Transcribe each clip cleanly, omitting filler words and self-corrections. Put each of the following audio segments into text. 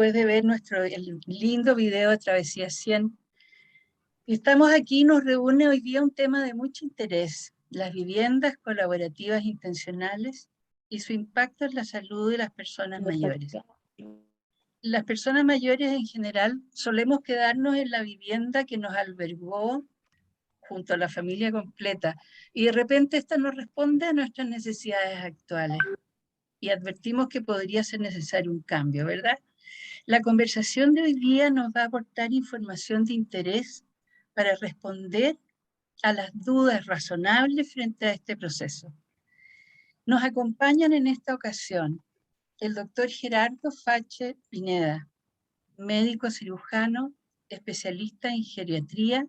después de ver el lindo video de Travesía 100. Estamos aquí, nos reúne hoy día un tema de mucho interés, las viviendas colaborativas intencionales y su impacto en la salud de las personas mayores. Las personas mayores en general solemos quedarnos en la vivienda que nos albergó junto a la familia completa, y de repente esta no responde a nuestras necesidades actuales, y advertimos que podría ser necesario un cambio, ¿verdad? La conversación de hoy día nos va a aportar información de interés para responder a las dudas razonables frente a este proceso. Nos acompañan en esta ocasión el doctor Gerardo Fache Pineda, médico cirujano, especialista en geriatría,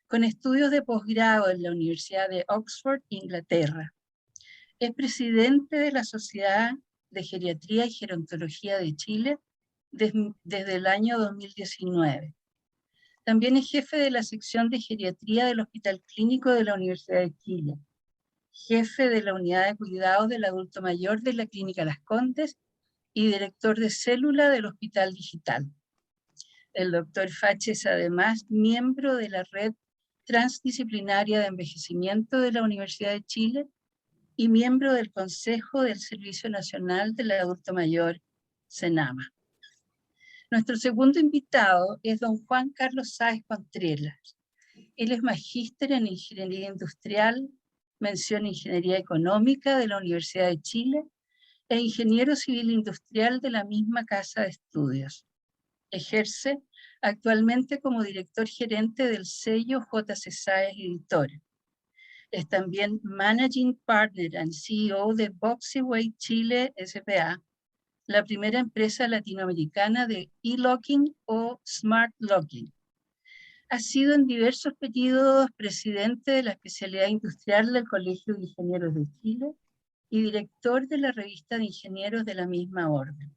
con estudios de posgrado en la Universidad de Oxford, Inglaterra. Es presidente de la Sociedad de Geriatría y Gerontología de Chile desde el año 2019. También es jefe de la sección de geriatría del Hospital Clínico de la Universidad de Chile, jefe de la Unidad de Cuidados del Adulto Mayor de la Clínica Las Condes y director de célula del Hospital Digital. El doctor Fache es además miembro de la Red Transdisciplinaria de Envejecimiento de la Universidad de Chile y miembro del Consejo del Servicio Nacional del Adulto Mayor, CENAMA. Nuestro segundo invitado es don Juan Carlos Sáez Contreras. Él es magíster en Ingeniería Industrial, mención Ingeniería Económica de la Universidad de Chile e ingeniero civil industrial de la misma casa de estudios. Ejerce actualmente como director gerente del sello JC Sáez Editor. Es también Managing Partner and CEO de Boxyway Chile S.p.A., la primera empresa latinoamericana de e-locking o smart locking. Ha sido en diversos periodos presidente de la especialidad industrial del Colegio de Ingenieros de Chile y director de la revista de ingenieros de la misma orden.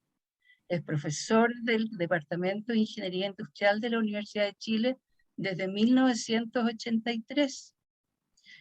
Es profesor del Departamento de Ingeniería Industrial de la Universidad de Chile desde 1983.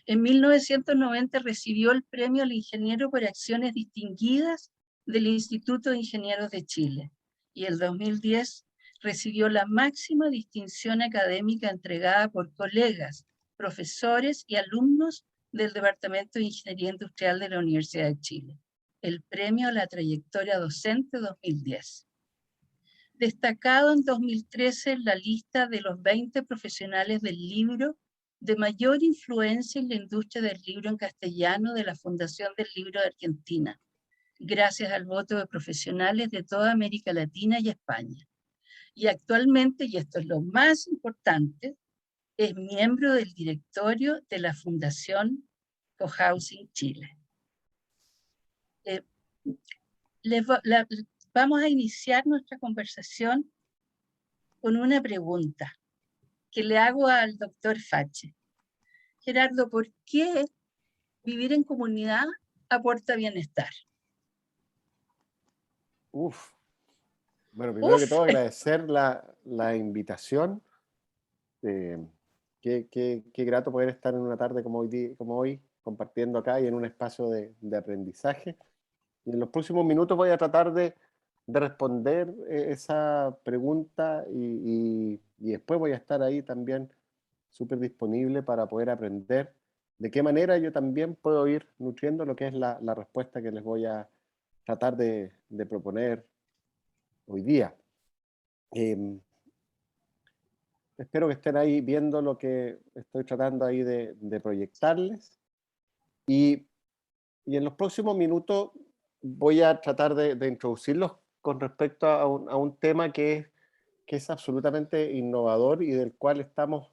En 1990 recibió el Premio al Ingeniero por Acciones Distinguidas del Instituto de Ingenieros de Chile, y en 2010 recibió la máxima distinción académica entregada por colegas, profesores y alumnos del Departamento de Ingeniería Industrial de la Universidad de Chile, el Premio a la Trayectoria Docente 2010. Destacado en 2013 en la lista de los 20 profesionales del libro de mayor influencia en la industria del libro en castellano de la Fundación del Libro de Argentina, gracias al voto de profesionales de toda América Latina y España. Y actualmente, y esto es lo más importante, es miembro del directorio de la Fundación Cohousing Chile. Vamos a iniciar nuestra conversación con una pregunta que le hago al doctor Fache. Gerardo, ¿por qué vivir en comunidad aporta bienestar? Bueno, primero que todo agradecer la invitación. Qué grato poder estar en una tarde como hoy, compartiendo acá y en un espacio de aprendizaje. Y en los próximos minutos voy a tratar de responder esa pregunta y después voy a estar ahí también súper disponible para poder aprender de qué manera yo también puedo ir nutriendo lo que es la respuesta que les voy a tratar de proponer hoy día. Espero que estén ahí viendo lo que estoy tratando ahí de proyectarles. Y en los próximos minutos voy a tratar de introducirlos con respecto a un tema que es absolutamente innovador y del cual estamos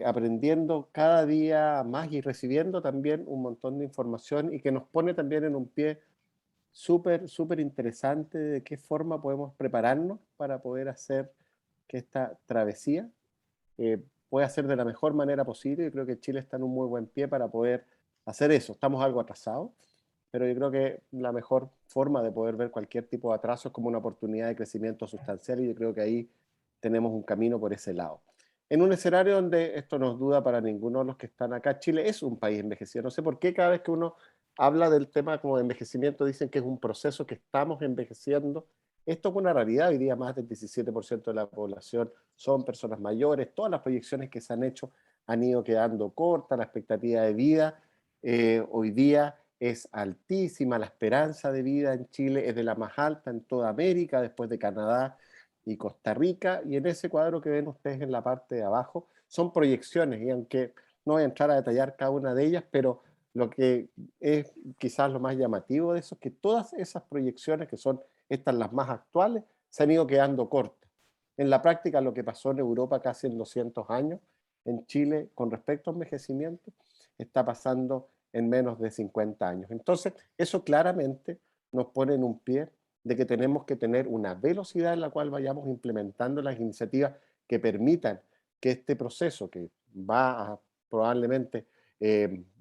aprendiendo cada día más y recibiendo también un montón de información y que nos pone también en un pie súper interesante de qué forma podemos prepararnos para poder hacer que esta travesía pueda ser de la mejor manera posible. Yo creo que Chile está en un muy buen pie para poder hacer eso. Estamos algo atrasados, pero yo creo que la mejor forma de poder ver cualquier tipo de atraso es como una oportunidad de crecimiento sustancial, y yo creo que ahí tenemos un camino por ese lado. En un escenario donde esto no es duda para ninguno de los que están acá, Chile es un país envejecido. No sé por qué cada vez que uno habla del tema como de envejecimiento dicen que es un proceso, que estamos envejeciendo. Esto es una realidad, hoy día más del 17% de la población son personas mayores, todas las proyecciones que se han hecho han ido quedando cortas, la expectativa de vida hoy día es altísima, la esperanza de vida en Chile es de la más alta en toda América, después de Canadá y Costa Rica, y en ese cuadro que ven ustedes en la parte de abajo son proyecciones, y aunque no voy a entrar a detallar cada una de ellas, pero lo que es quizás lo más llamativo de eso es que todas esas proyecciones, que son estas las más actuales, se han ido quedando cortas. En la práctica, lo que pasó en Europa casi en 200 años, en Chile, con respecto a envejecimiento, está pasando en menos de 50 años. Entonces, eso claramente nos pone en un pie de que tenemos que tener una velocidad en la cual vayamos implementando las iniciativas que permitan que este proceso, que va a probablemente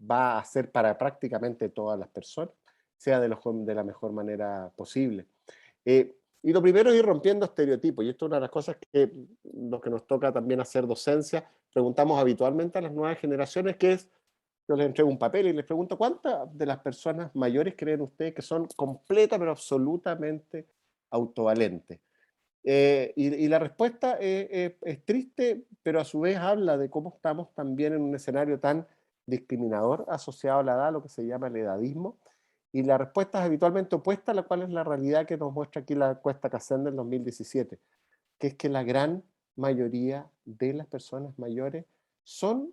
va a ser para prácticamente todas las personas, sea de la mejor manera posible. Y lo primero es ir rompiendo estereotipos, y esto es una de las cosas que lo que nos toca también hacer docencia, preguntamos habitualmente a las nuevas generaciones, que es, yo les entrego un papel y les pregunto, ¿cuántas de las personas mayores creen ustedes que son completa pero absolutamente autovalentes? Y la respuesta es triste, pero a su vez habla de cómo estamos también en un escenario tan discriminador asociado a la edad, lo que se llama el edadismo. Y la respuesta es habitualmente opuesta a la cual es la realidad que nos muestra aquí la encuesta Casén del 2017, que es que la gran mayoría de las personas mayores son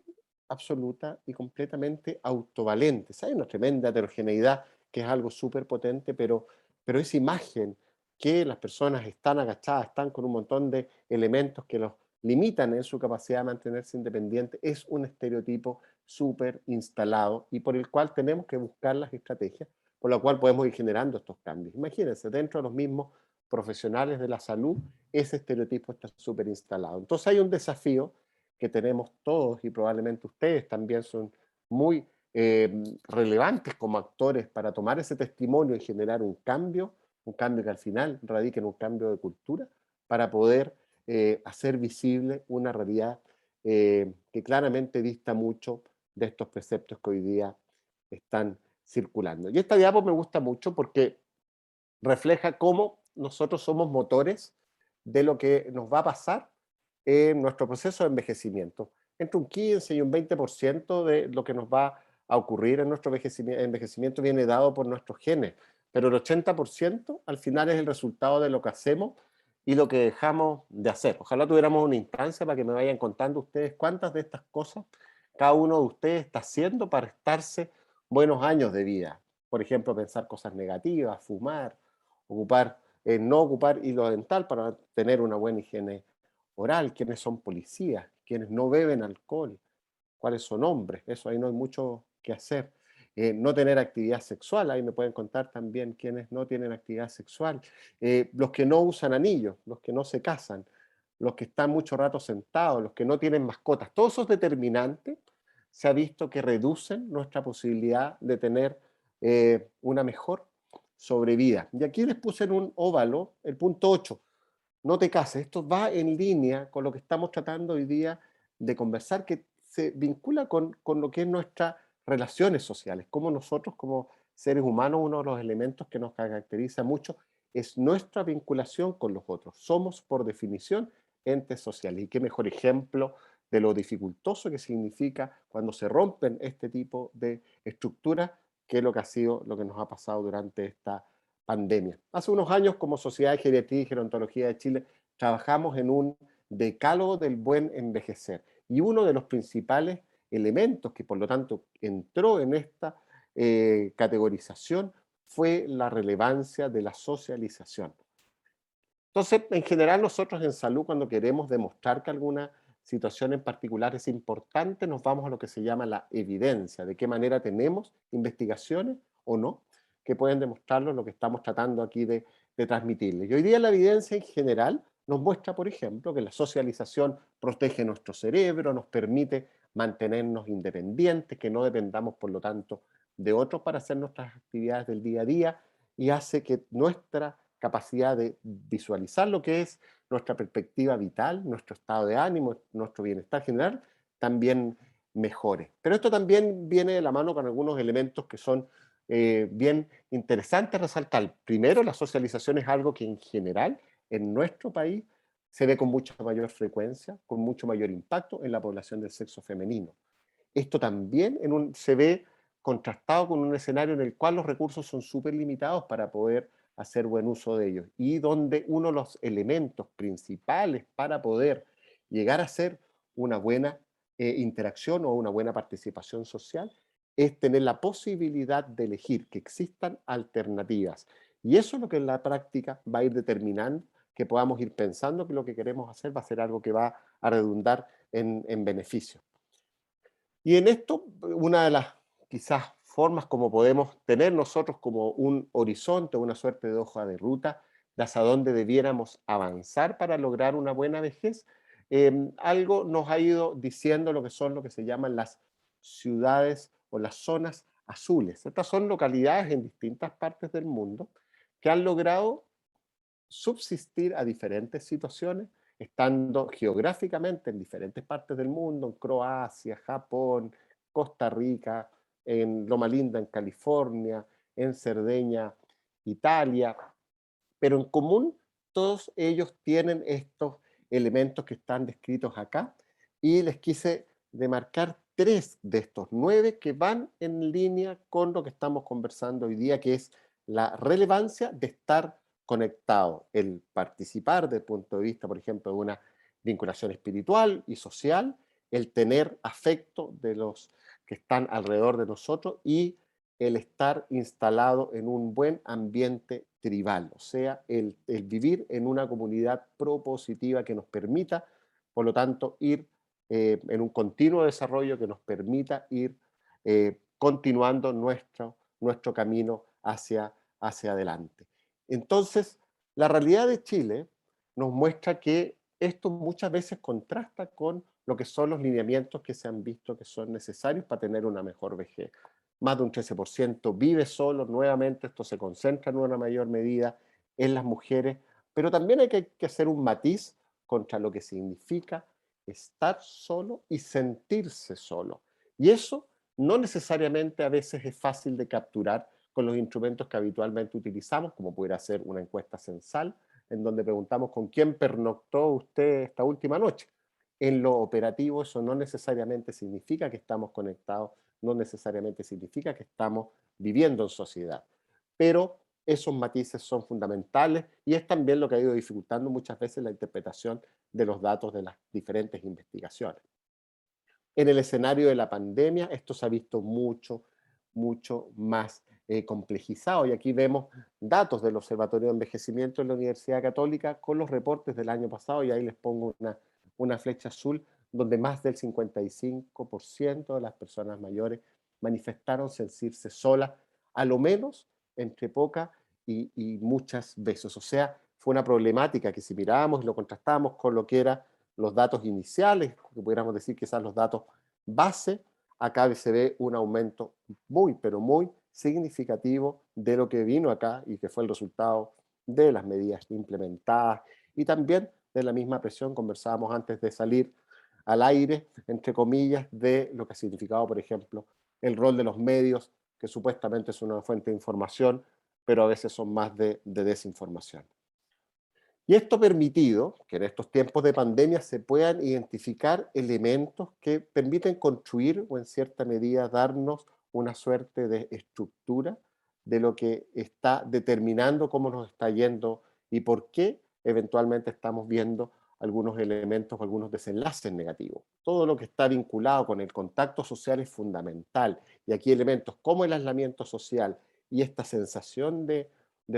absoluta y completamente autovalentes. Hay una tremenda heterogeneidad que es algo súper potente, pero esa imagen que las personas están agachadas, están con un montón de elementos que los limitan en su capacidad de mantenerse independientes, es un estereotipo súper instalado y por el cual tenemos que buscar las estrategias, por la cual podemos ir generando estos cambios. Imagínense, dentro de los mismos profesionales de la salud, ese estereotipo está súper instalado. Entonces hay un desafío que tenemos todos y probablemente ustedes también son muy relevantes como actores para tomar ese testimonio y generar un cambio que al final radique en un cambio de cultura para poder hacer visible una realidad que claramente dista mucho de estos preceptos que hoy día están circulando. Y esta diapo me gusta mucho porque refleja cómo nosotros somos motores de lo que nos va a pasar en nuestro proceso de envejecimiento. Entre un 15 y un 20% de lo que nos va a ocurrir en nuestro envejecimiento viene dado por nuestros genes, pero el 80% al final es el resultado de lo que hacemos y lo que dejamos de hacer. Ojalá tuviéramos una instancia para que me vayan contando ustedes cuántas de estas cosas cada uno de ustedes está haciendo para estarse buenos años de vida. Por ejemplo, pensar cosas negativas, fumar, no ocupar hilo dental para tener una buena higiene oral, quiénes son policías, quienes no beben alcohol, cuáles son hombres, eso ahí no hay mucho que hacer. No tener actividad sexual, ahí me pueden contar también quienes no tienen actividad sexual, los que no usan anillos, los que no se casan, los que están mucho rato sentados, los que no tienen mascotas, todos esos determinantes se ha visto que reducen nuestra posibilidad de tener una mejor sobrevida. Y aquí les puse en un óvalo el punto 8. No te cases. Esto va en línea con lo que estamos tratando hoy día de conversar, que se vincula con lo que es nuestras relaciones sociales. Como nosotros, como seres humanos, uno de los elementos que nos caracteriza mucho es nuestra vinculación con los otros. Somos, por definición, entes sociales. Y qué mejor ejemplo de lo dificultoso que significa cuando se rompen este tipo de estructuras, que es lo que ha sido, lo que nos ha pasado durante esta pandemia. Hace unos años, como Sociedad de Geriatría y Gerontología de Chile, trabajamos en un decálogo del buen envejecer. Y uno de los principales elementos que, por lo tanto, entró en esta categorización fue la relevancia de la socialización. Entonces, en general, nosotros en salud, cuando queremos demostrar que alguna situación en particular es importante, nos vamos a lo que se llama la evidencia, de qué manera tenemos investigaciones o no, que pueden demostrarlo lo que estamos tratando aquí de transmitirles. Y hoy día la evidencia en general nos muestra, por ejemplo, que la socialización protege nuestro cerebro, nos permite mantenernos independientes, que no dependamos, por lo tanto, de otros para hacer nuestras actividades del día a día, y hace que nuestra capacidad de visualizar lo que es nuestra perspectiva vital, nuestro estado de ánimo, nuestro bienestar general, también mejore. Pero esto también viene de la mano con algunos elementos que son bien interesante resaltar. Primero, la socialización es algo que en general en nuestro país se ve con mucha mayor frecuencia, con mucho mayor impacto en la población del sexo femenino. Esto también se ve contrastado con un escenario en el cual los recursos son súper limitados para poder hacer buen uso de ellos y donde uno de los elementos principales para poder llegar a ser una buena interacción o una buena participación social es tener la posibilidad de elegir, que existan alternativas. Y eso es lo que en la práctica va a ir determinando que podamos ir pensando que lo que queremos hacer va a ser algo que va a redundar en beneficio. Y en esto, una de las quizás formas como podemos tener nosotros como un horizonte, una suerte de hoja de ruta, de hacia dónde debiéramos avanzar para lograr una buena vejez, algo nos ha ido diciendo lo que son lo que se llaman las ciudades o las zonas azules. Estas son localidades en distintas partes del mundo que han logrado subsistir a diferentes situaciones, estando geográficamente en diferentes partes del mundo, en Croacia, Japón, Costa Rica, en Loma Linda, en California, en Cerdeña, Italia, pero en común todos ellos tienen estos elementos que están descritos acá y les quise demarcar 3 de estos 9 que van en línea con lo que estamos conversando hoy día, que es la relevancia de estar conectado, el participar desde el punto de vista, por ejemplo, de una vinculación espiritual y social, el tener afecto de los que están alrededor de nosotros y el estar instalado en un buen ambiente tribal, o sea, el vivir en una comunidad propositiva que nos permita, por lo tanto, ir en un continuo desarrollo que nos permita ir continuando nuestro camino hacia adelante. Entonces, la realidad de Chile nos muestra que esto muchas veces contrasta con lo que son los lineamientos que se han visto que son necesarios para tener una mejor vejez. Más de un 13% vive solo, nuevamente esto se concentra en una mayor medida en las mujeres, pero también hay que hacer un matiz contra lo que significa estar solo y sentirse solo. Y eso no necesariamente a veces es fácil de capturar con los instrumentos que habitualmente utilizamos, como pudiera ser una encuesta censal, en donde preguntamos con quién pernoctó usted esta última noche. En lo operativo eso no necesariamente significa que estamos conectados, no necesariamente significa que estamos viviendo en sociedad, pero esos matices son fundamentales y es también lo que ha ido dificultando muchas veces la interpretación de los datos de las diferentes investigaciones. En el escenario de la pandemia esto se ha visto mucho más complejizado y aquí vemos datos del Observatorio de Envejecimiento en la Universidad Católica con los reportes del año pasado y ahí les pongo una flecha azul donde más del 55% de las personas mayores manifestaron sentirse solas, a lo menos entre pocas y muchas veces. O sea, fue una problemática que si mirábamos y lo contrastábamos con lo que eran los datos iniciales, que pudiéramos decir quizás los datos base, acá se ve un aumento muy, pero muy significativo de lo que vino acá y que fue el resultado de las medidas implementadas y también de la misma presión, conversábamos antes de salir al aire, entre comillas, de lo que ha significado, por ejemplo, el rol de los medios, que supuestamente es una fuente de información, pero a veces son más de desinformación. Y esto ha permitido que en estos tiempos de pandemia se puedan identificar elementos que permiten construir o en cierta medida darnos una suerte de estructura de lo que está determinando cómo nos está yendo y por qué eventualmente estamos viendo algunos elementos o algunos desenlaces negativos. Todo lo que está vinculado con el contacto social es fundamental y aquí elementos como el aislamiento social y esta sensación de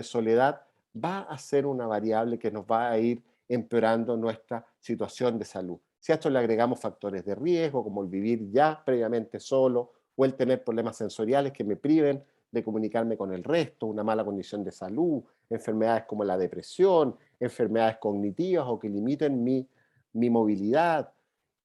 soledad va a ser una variable que nos va a ir empeorando nuestra situación de salud. Si a esto le agregamos factores de riesgo, como el vivir ya previamente solo o el tener problemas sensoriales que me priven de comunicarme con el resto, una mala condición de salud, enfermedades como la depresión, enfermedades cognitivas o que limiten mi movilidad,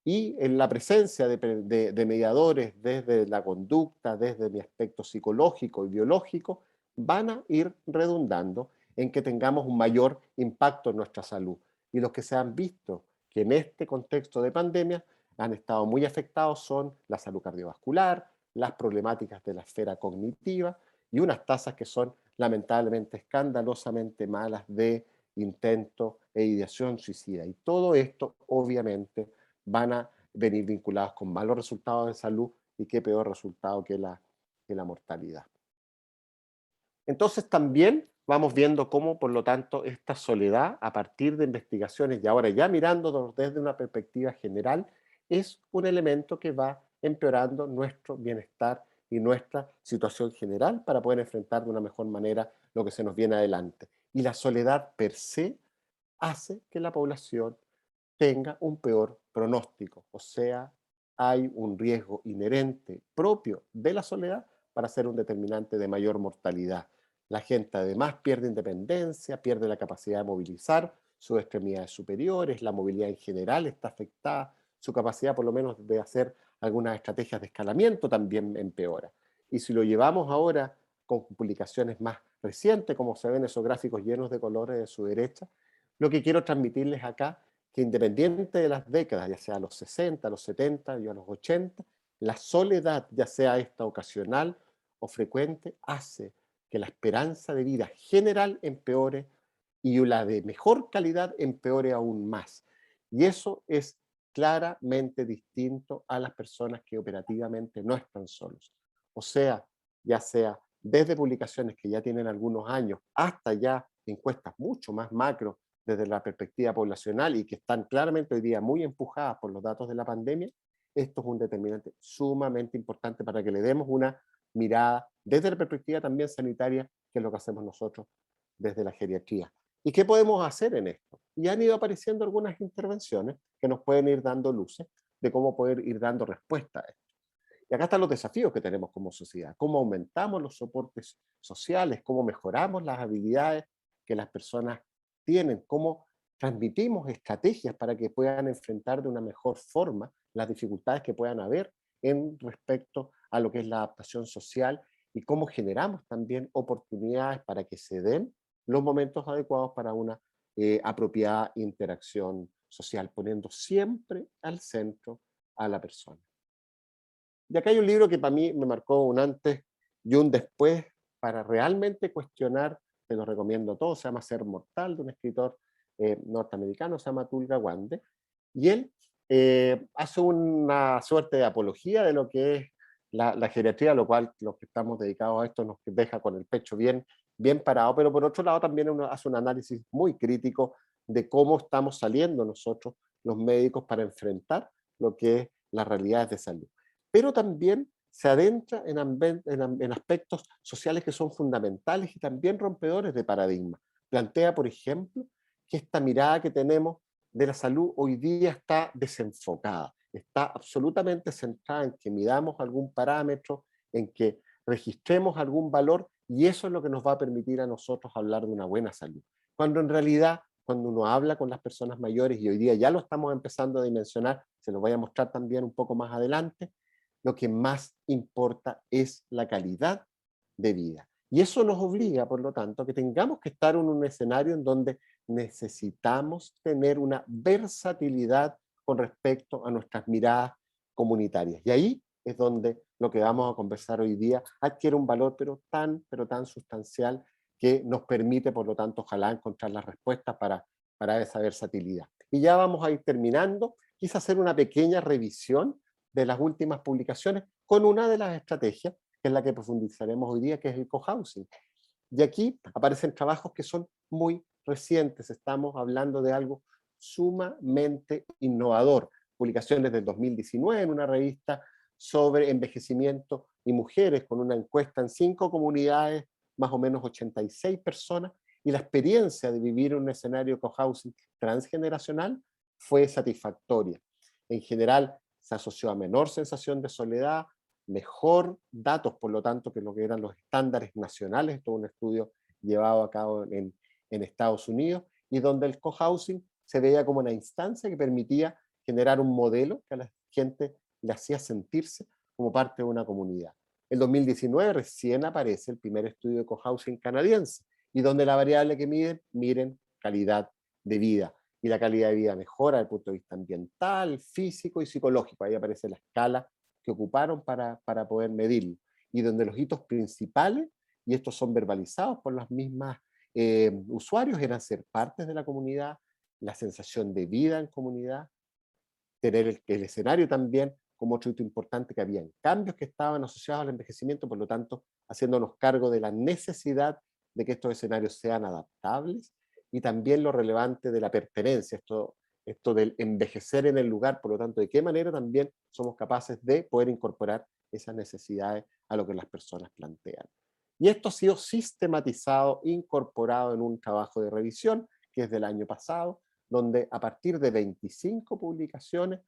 y en la presencia de mediadores desde la conducta, desde mi aspecto psicológico y biológico, van a ir redundando en que tengamos un mayor impacto en nuestra salud. Y los que se han visto que en este contexto de pandemia han estado muy afectados son la salud cardiovascular, las problemáticas de la esfera cognitiva y unas tasas que son lamentablemente escandalosamente malas de intento e ideación suicida. Y todo esto obviamente van a venir vinculados con malos resultados de salud y qué peor resultado que la mortalidad. Entonces también vamos viendo cómo, por lo tanto, esta soledad, a partir de investigaciones y ahora ya mirándonos desde una perspectiva general, es un elemento que va empeorando nuestro bienestar y nuestra situación general para poder enfrentar de una mejor manera lo que se nos viene adelante. Y la soledad per se hace que la población tenga un peor pronóstico, o sea, hay un riesgo inherente propio de la soledad para ser un determinante de mayor mortalidad. La gente además pierde independencia, pierde la capacidad de movilizar sus extremidades superiores, la movilidad en general está afectada, su capacidad por lo menos de hacer algunas estrategias de escalamiento también empeora. Y si lo llevamos ahora con publicaciones más recientes, como se ven esos gráficos llenos de colores de su derecha, lo que quiero transmitirles acá que independiente de las décadas, ya sea a los 60, a los 70 y a los 80, la soledad, ya sea esta ocasional o frecuente, hace que la esperanza de vida general empeore y la de mejor calidad empeore aún más. Y eso es claramente distinto a las personas que operativamente no están solos. O sea, ya sea desde publicaciones que ya tienen algunos años hasta ya encuestas mucho más macro desde la perspectiva poblacional y que están claramente hoy día muy empujadas por los datos de la pandemia, esto es un determinante sumamente importante para que le demos una mirada desde la perspectiva también sanitaria, que es lo que hacemos nosotros desde la geriatría. ¿Y qué podemos hacer en esto? Y han ido apareciendo algunas intervenciones que nos pueden ir dando luces de cómo poder ir dando respuesta a esto. Y acá están los desafíos que tenemos como sociedad, cómo aumentamos los soportes sociales, cómo mejoramos las habilidades que las personas tienen, cómo transmitimos estrategias para que puedan enfrentar de una mejor forma las dificultades que puedan haber en respecto a lo que es la adaptación social y cómo generamos también oportunidades para que se den los momentos adecuados para una apropiada interacción social, poniendo siempre al centro a la persona. Y acá hay un libro que para mí me marcó un antes y un después para realmente cuestionar, te lo recomiendo a todos, se llama Ser Mortal, de un escritor norteamericano, se llama Atul Gawande, y él hace una suerte de apología de lo que es la geriatría, lo cual los que estamos dedicados a esto nos deja con el pecho bien, bien parado, pero por otro lado también uno hace un análisis muy crítico de cómo estamos saliendo nosotros, los médicos, para enfrentar lo que es las realidades de salud, pero también se adentra en aspectos sociales que son fundamentales y también rompedores de paradigma. Plantea, por ejemplo, que esta mirada que tenemos de la salud hoy día está desenfocada, está absolutamente centrada en que midamos algún parámetro, en que registremos algún valor, y eso es lo que nos va a permitir a nosotros hablar de una buena salud. Cuando en realidad, cuando uno habla con las personas mayores, y hoy día ya lo estamos empezando a dimensionar, se lo voy a mostrar también un poco más adelante, lo que más importa es la calidad de vida. Y eso nos obliga, por lo tanto, a que tengamos que estar en un escenario en donde necesitamos tener una versatilidad con respecto a nuestras miradas comunitarias. Y ahí es donde lo que vamos a conversar hoy día adquiere un valor pero tan sustancial que nos permite, por lo tanto, ojalá encontrar las respuestas para esa versatilidad. Y ya vamos a ir terminando. Quise hacer una pequeña revisión de las últimas publicaciones con una de las estrategias, que es la que profundizaremos hoy día, que es el cohousing. Y aquí aparecen trabajos que son muy recientes, estamos hablando de algo sumamente innovador. Publicaciones del 2019 en una revista sobre envejecimiento y mujeres, con una encuesta en 5 comunidades, más o menos 86 personas, y la experiencia de vivir en un escenario cohousing transgeneracional fue satisfactoria. En general, se asoció a menor sensación de soledad, mejor datos, por lo tanto, que lo que eran los estándares nacionales. Esto es un estudio llevado a cabo en Estados Unidos, y donde el cohousing se veía como una instancia que permitía generar un modelo que a la gente le hacía sentirse como parte de una comunidad. En 2019 recién aparece el primer estudio de cohousing canadiense, y donde la variable que miren calidad de vida. Y la calidad de vida mejora desde el punto de vista ambiental, físico y psicológico. Ahí aparece la escala que ocuparon para poder medirlo. Y donde los hitos principales y estos son verbalizados por las mismas usuarios, eran ser partes de la comunidad, la sensación de vida en comunidad, tener el escenario también como otro hito importante, que habían cambios que estaban asociados al envejecimiento, por lo tanto, haciéndonos cargo de la necesidad de que estos escenarios sean adaptables, y también lo relevante de la pertenencia, esto del envejecer en el lugar, por lo tanto, de qué manera también somos capaces de poder incorporar esas necesidades a lo que las personas plantean. Y esto ha sido sistematizado, incorporado en un trabajo de revisión, que es del año pasado, donde a partir de 25 publicaciones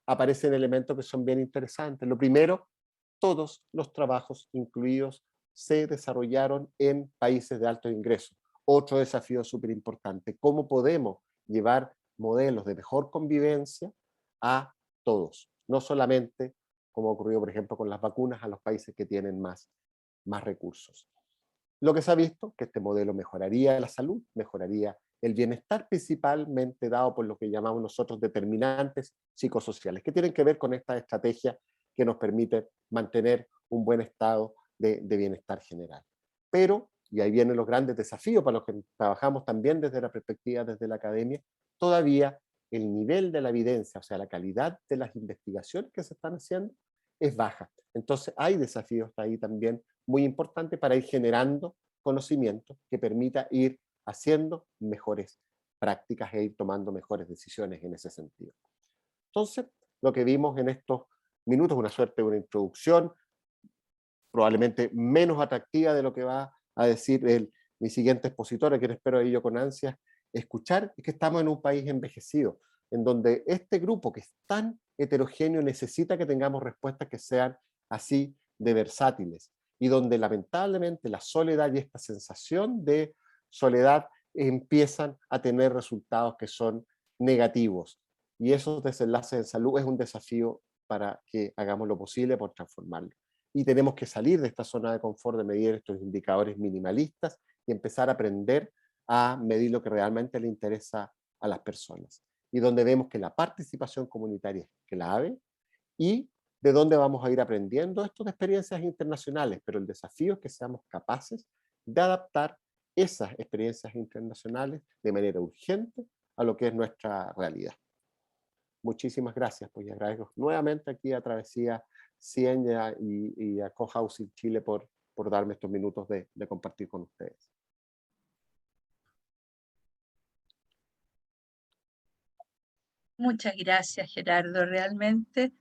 aparecen elementos que son bien interesantes. Lo primero, todos los trabajos incluidos se desarrollaron en países de altos ingresos. Otro desafío súper importante, ¿cómo podemos llevar modelos de mejor convivencia a todos? No solamente, como ocurrió por ejemplo con las vacunas, a los países que tienen más recursos. Lo que se ha visto, que este modelo mejoraría la salud, mejoraría el bienestar, principalmente dado por lo que llamamos nosotros determinantes psicosociales, que tienen que ver con esta estrategia que nos permite mantener un buen estado de bienestar general. Pero, y ahí vienen los grandes desafíos para los que trabajamos también desde la perspectiva, desde la academia, todavía el nivel de la evidencia, o sea, la calidad de las investigaciones que se están haciendo, es baja. Entonces hay desafíos ahí también muy importantes para ir generando conocimiento que permita ir haciendo mejores prácticas e ir tomando mejores decisiones en ese sentido. Entonces, lo que vimos en estos minutos, una suerte de una introducción, probablemente menos atractiva de lo que va a decir mi siguiente expositor, a quien espero ahí yo con ansias escuchar, es que estamos en un país envejecido, en donde este grupo que es tan heterogéneo necesita que tengamos respuestas que sean así de versátiles, y donde lamentablemente la soledad y esta sensación de soledad empiezan a tener resultados que son negativos. Y esos desenlaces en salud es un desafío para que hagamos lo posible por transformarlo. Y tenemos que salir de esta zona de confort de medir estos indicadores minimalistas y empezar a aprender a medir lo que realmente le interesa a las personas. Y donde vemos que la participación comunitaria es clave, y de dónde vamos a ir aprendiendo esto de experiencias internacionales, pero el desafío es que seamos capaces de adaptar esas experiencias internacionales de manera urgente a lo que es nuestra realidad. Muchísimas gracias, pues, y agradezco nuevamente aquí a Travesía 100 y a Cohousing Chile por darme estos minutos de compartir con ustedes. Muchas gracias, Gerardo. Realmente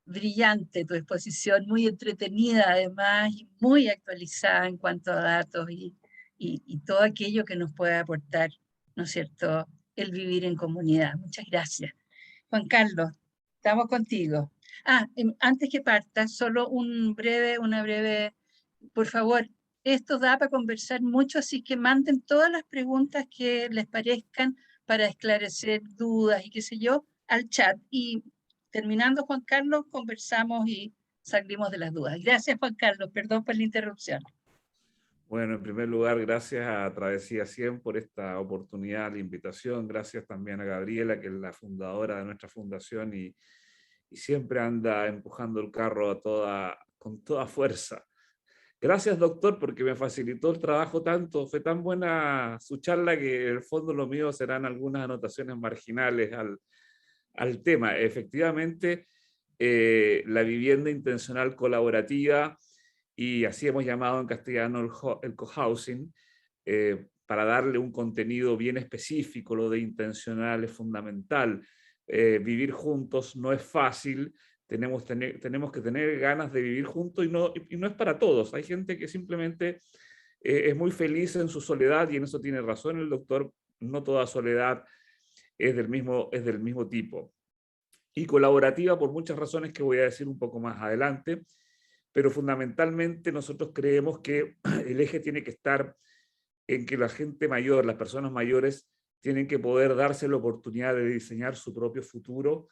brillante tu exposición, muy entretenida además y muy actualizada en cuanto a datos y todo aquello que nos puede aportar, ¿no es cierto?, el vivir en comunidad. Muchas gracias. Juan Carlos, estamos contigo. Antes que parta, solo una breve, por favor, esto da para conversar mucho, así que manden todas las preguntas que les parezcan para esclarecer dudas y qué sé yo, al chat. Y terminando, Juan Carlos, conversamos y salimos de las dudas. Gracias, Juan Carlos. Perdón por la interrupción. Bueno, en primer lugar, gracias a Travesía 100 por esta oportunidad, la invitación. Gracias también a Gabriela, que es la fundadora de nuestra fundación y siempre anda empujando el carro con toda fuerza. Gracias, doctor, porque me facilitó el trabajo tanto. Fue tan buena su charla que en el fondo lo mío serán algunas anotaciones marginales al tema. Efectivamente, la vivienda intencional colaborativa, y así hemos llamado en castellano el cohousing, para darle un contenido bien específico. Lo de intencional es fundamental. Vivir juntos no es fácil, tenemos que tener ganas de vivir juntos, y no es para todos. Hay gente que simplemente es muy feliz en su soledad, y en eso tiene razón el doctor. No toda soledad es del mismo tipo. Y colaborativa por muchas razones que voy a decir un poco más adelante, pero fundamentalmente nosotros creemos que el eje tiene que estar en que la gente mayor, las personas mayores, tienen que poder darse la oportunidad de diseñar su propio futuro,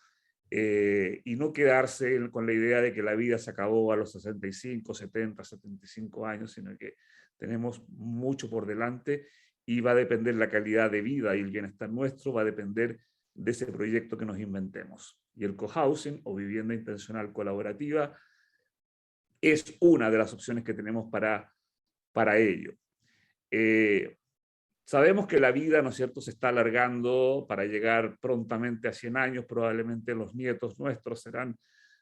y no quedarse con la idea de que la vida se acabó a los 65, 70, 75 años, sino que tenemos mucho por delante, y va a depender la calidad de vida y el bienestar nuestro, va a depender de ese proyecto que nos inventemos. Y el cohousing, o vivienda intencional colaborativa, es una de las opciones que tenemos para para ello. Sabemos que la vida, ¿no es cierto?, se está alargando para llegar prontamente a 100 años, probablemente los nietos nuestros serán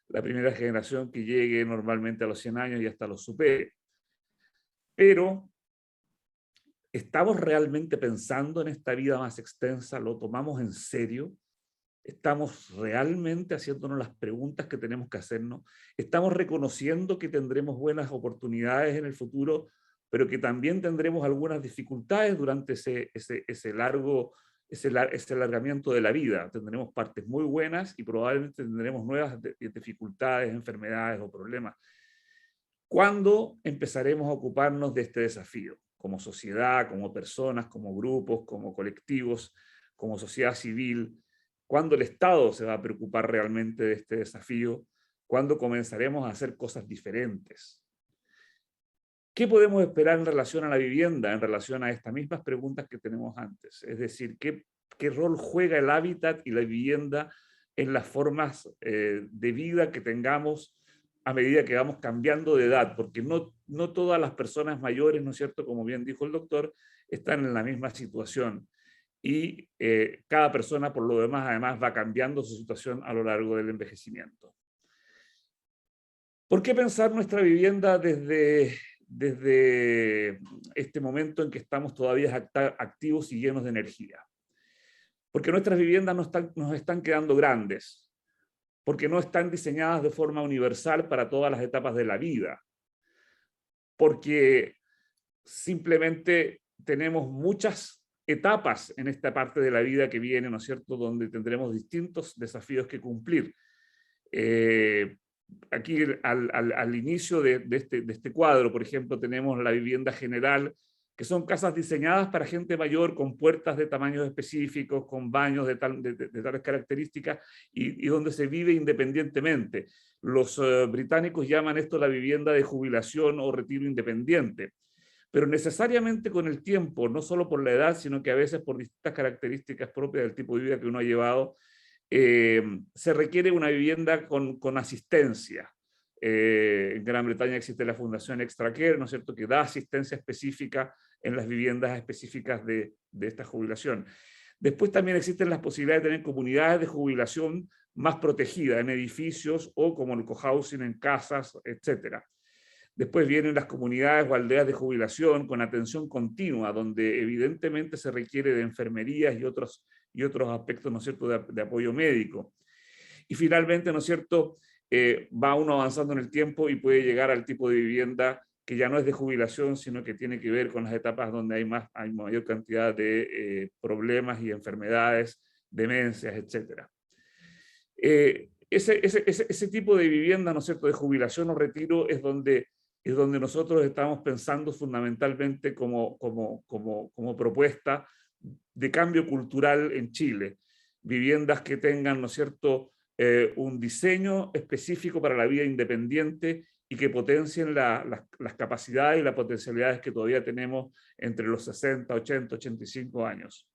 la primera generación que llegue normalmente a los 100 años y hasta los supere. Pero, ¿estamos realmente pensando en esta vida más extensa? ¿Lo tomamos en serio? ¿Estamos realmente haciéndonos las preguntas que tenemos que hacernos? ¿Estamos reconociendo que tendremos buenas oportunidades en el futuro, pero que también tendremos algunas dificultades durante ese alargamiento de la vida? Tendremos partes muy buenas y probablemente tendremos nuevas dificultades, enfermedades o problemas. ¿Cuándo empezaremos a ocuparnos de este desafío? Como sociedad, como personas, como grupos, como colectivos, como sociedad civil. ¿Cuándo el Estado se va a preocupar realmente de este desafío? ¿Cuándo comenzaremos a hacer cosas diferentes? ¿Qué podemos esperar en relación a la vivienda, en relación a estas mismas preguntas que tenemos antes? Es decir, ¿qué rol juega el hábitat y la vivienda en las formas de vida que tengamos a medida que vamos cambiando de edad? Porque no todas las personas mayores, ¿no es cierto?, como bien dijo el doctor, están en la misma situación. Y cada persona, por lo demás, además va cambiando su situación a lo largo del envejecimiento. ¿Por qué pensar nuestra vivienda desde este momento en que estamos todavía activos y llenos de energía? Porque nuestras viviendas nos están quedando grandes, porque no están diseñadas de forma universal para todas las etapas de la vida, porque simplemente tenemos muchas etapas en esta parte de la vida que viene, ¿no es cierto?, donde tendremos distintos desafíos que cumplir. Aquí al inicio de este cuadro, por ejemplo, tenemos la vivienda general, que son casas diseñadas para gente mayor, con puertas de tamaños específicos, con baños de tales características, y donde se vive independientemente. Los británicos llaman esto la vivienda de jubilación o retiro independiente. Pero necesariamente con el tiempo, no solo por la edad, sino que a veces por distintas características propias del tipo de vida que uno ha llevado, se requiere una vivienda con asistencia. En Gran Bretaña existe la Fundación Extra Care, ¿no es cierto?, que da asistencia específica en las viviendas específicas de esta jubilación. Después también existen las posibilidades de tener comunidades de jubilación más protegidas, en edificios o como el cohousing en casas, etcétera. Después vienen las comunidades o aldeas de jubilación con atención continua, donde evidentemente se requiere de enfermerías y otros aspectos, ¿no es cierto?, de apoyo médico. Y finalmente, ¿no es cierto?, va uno avanzando en el tiempo y puede llegar al tipo de vivienda que ya no es de jubilación, sino que tiene que ver con las etapas donde hay mayor cantidad de problemas y enfermedades, demencias, etc. Ese tipo de vivienda, ¿no es cierto?, de jubilación o retiro es donde nosotros estamos pensando fundamentalmente como propuesta de cambio cultural en Chile. Viviendas que tengan, ¿no es cierto?, un diseño específico para la vida independiente y que potencien las capacidades y las potencialidades que todavía tenemos entre los 60, 80, 85 años.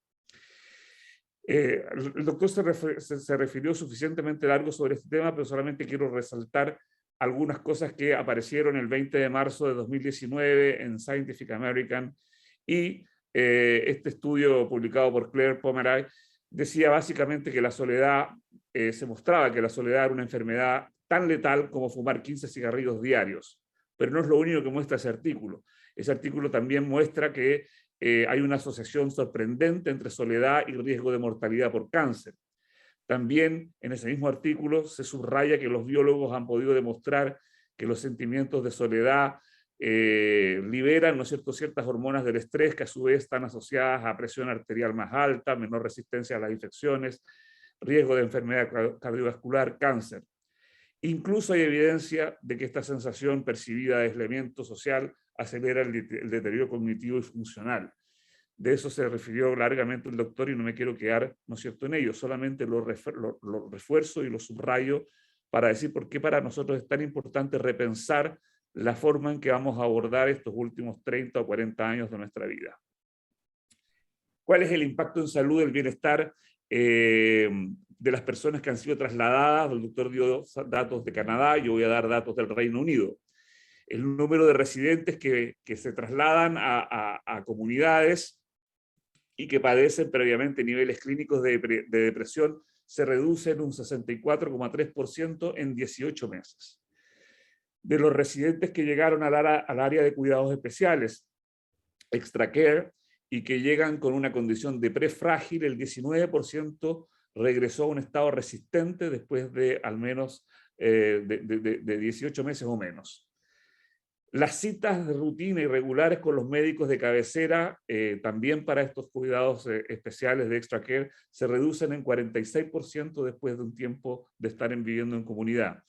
El doctor se refirió suficientemente largo sobre este tema, pero solamente quiero resaltar algunas cosas que aparecieron el 20 de marzo de 2019 en Scientific American, y este estudio publicado por Claire Pomeroy decía básicamente que la soledad, se mostraba que la soledad era una enfermedad tan letal como fumar 15 cigarrillos diarios, pero no es lo único que muestra ese artículo. Ese artículo también muestra que hay una asociación sorprendente entre soledad y riesgo de mortalidad por cáncer. También en ese mismo artículo se subraya que los biólogos han podido demostrar que los sentimientos de soledad liberan, ¿no es cierto?, ciertas hormonas del estrés que a su vez están asociadas a presión arterial más alta, menor resistencia a las infecciones, riesgo de enfermedad cardiovascular, cáncer. Incluso hay evidencia de que esta sensación percibida de aislamiento social acelera el deterioro cognitivo y funcional. De eso se refirió largamente el doctor y no me quiero quedar, ¿no es cierto?, en ello, solamente lo refuerzo y lo subrayo para decir por qué para nosotros es tan importante repensar la forma en que vamos a abordar estos últimos 30 o 40 años de nuestra vida. ¿Cuál es el impacto en salud, el bienestar de las personas que han sido trasladadas? El doctor dio datos de Canadá, yo voy a dar datos del Reino Unido. el número de residentes que se trasladan a comunidades y que padecen previamente niveles clínicos de depresión se reduce en un 64,3% en 18 meses. De los residentes que llegaron al área de cuidados especiales, Extra Care, y que llegan con una condición de prefrágil, el 19% regresó a un estado resistente después de al menos de 18 meses o menos. Las citas de rutina irregulares con los médicos de cabecera, también para estos cuidados especiales de Extra Care, se reducen en 46% después de un tiempo de estar viviendo en comunidad.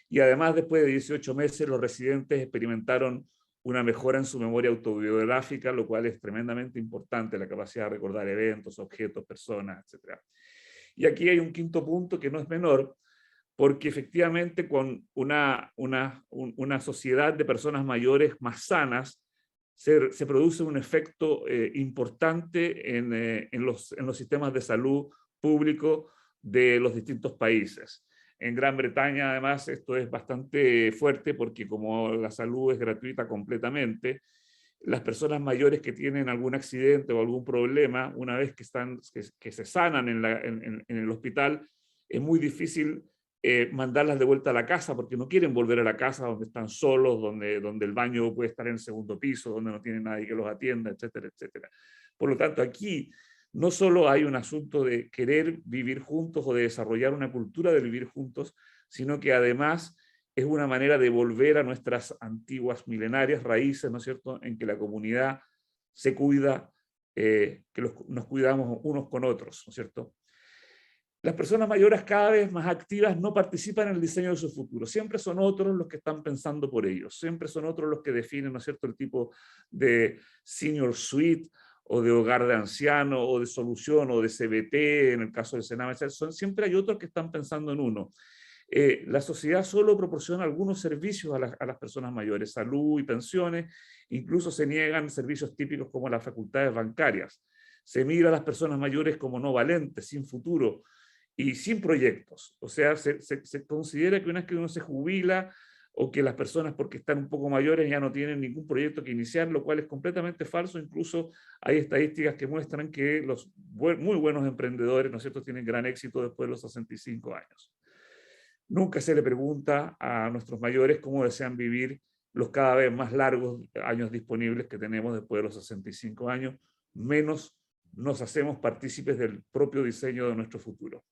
Y además, después de 18 meses, los residentes experimentaron una mejora en su memoria autobiográfica, lo cual es tremendamente importante, la capacidad de recordar eventos, objetos, personas, etc. Y aquí hay un quinto punto que no es menor, porque efectivamente con una sociedad de personas mayores más sanas, se produce un efecto importante en los sistemas de salud público de los distintos países. En Gran Bretaña, además, esto es bastante fuerte porque como la salud es gratuita completamente, las personas mayores que tienen algún accidente o algún problema, una vez que se sanan en el hospital, es muy difícil mandarlas de vuelta a la casa porque no quieren volver a la casa donde están solos, donde el baño puede estar en el segundo piso, donde no tienen nadie que los atienda, etcétera, etcétera. Por lo tanto, aquí no solo hay un asunto de querer vivir juntos o de desarrollar una cultura de vivir juntos, sino que además es una manera de volver a nuestras antiguas milenarias raíces, ¿no es cierto?, en que la comunidad se cuida, que nos cuidamos unos con otros, ¿no es cierto? Las personas mayores cada vez más activas no participan en el diseño de su futuro. Siempre son otros los que están pensando por ellos. Siempre son otros los que definen, ¿no es cierto?, el tipo de senior suite o de hogar de anciano o de solución o de CBT en el caso del Sename. Siempre hay otros que están pensando en uno. La sociedad solo proporciona algunos servicios a las personas mayores, salud y pensiones, incluso se niegan servicios típicos como las facultades bancarias. Se mira a las personas mayores como no valentes, sin futuro y sin proyectos. O sea, se considera que una vez que uno se jubila o que las personas porque están un poco mayores ya no tienen ningún proyecto que iniciar, lo cual es completamente falso. Incluso hay estadísticas que muestran que los muy buenos emprendedores, ¿no es cierto?, tienen gran éxito después de los 65 años. Nunca se le pregunta a nuestros mayores cómo desean vivir los cada vez más largos años disponibles que tenemos después de los 65 años, menos nos hacemos partícipes del propio diseño de nuestro futuro.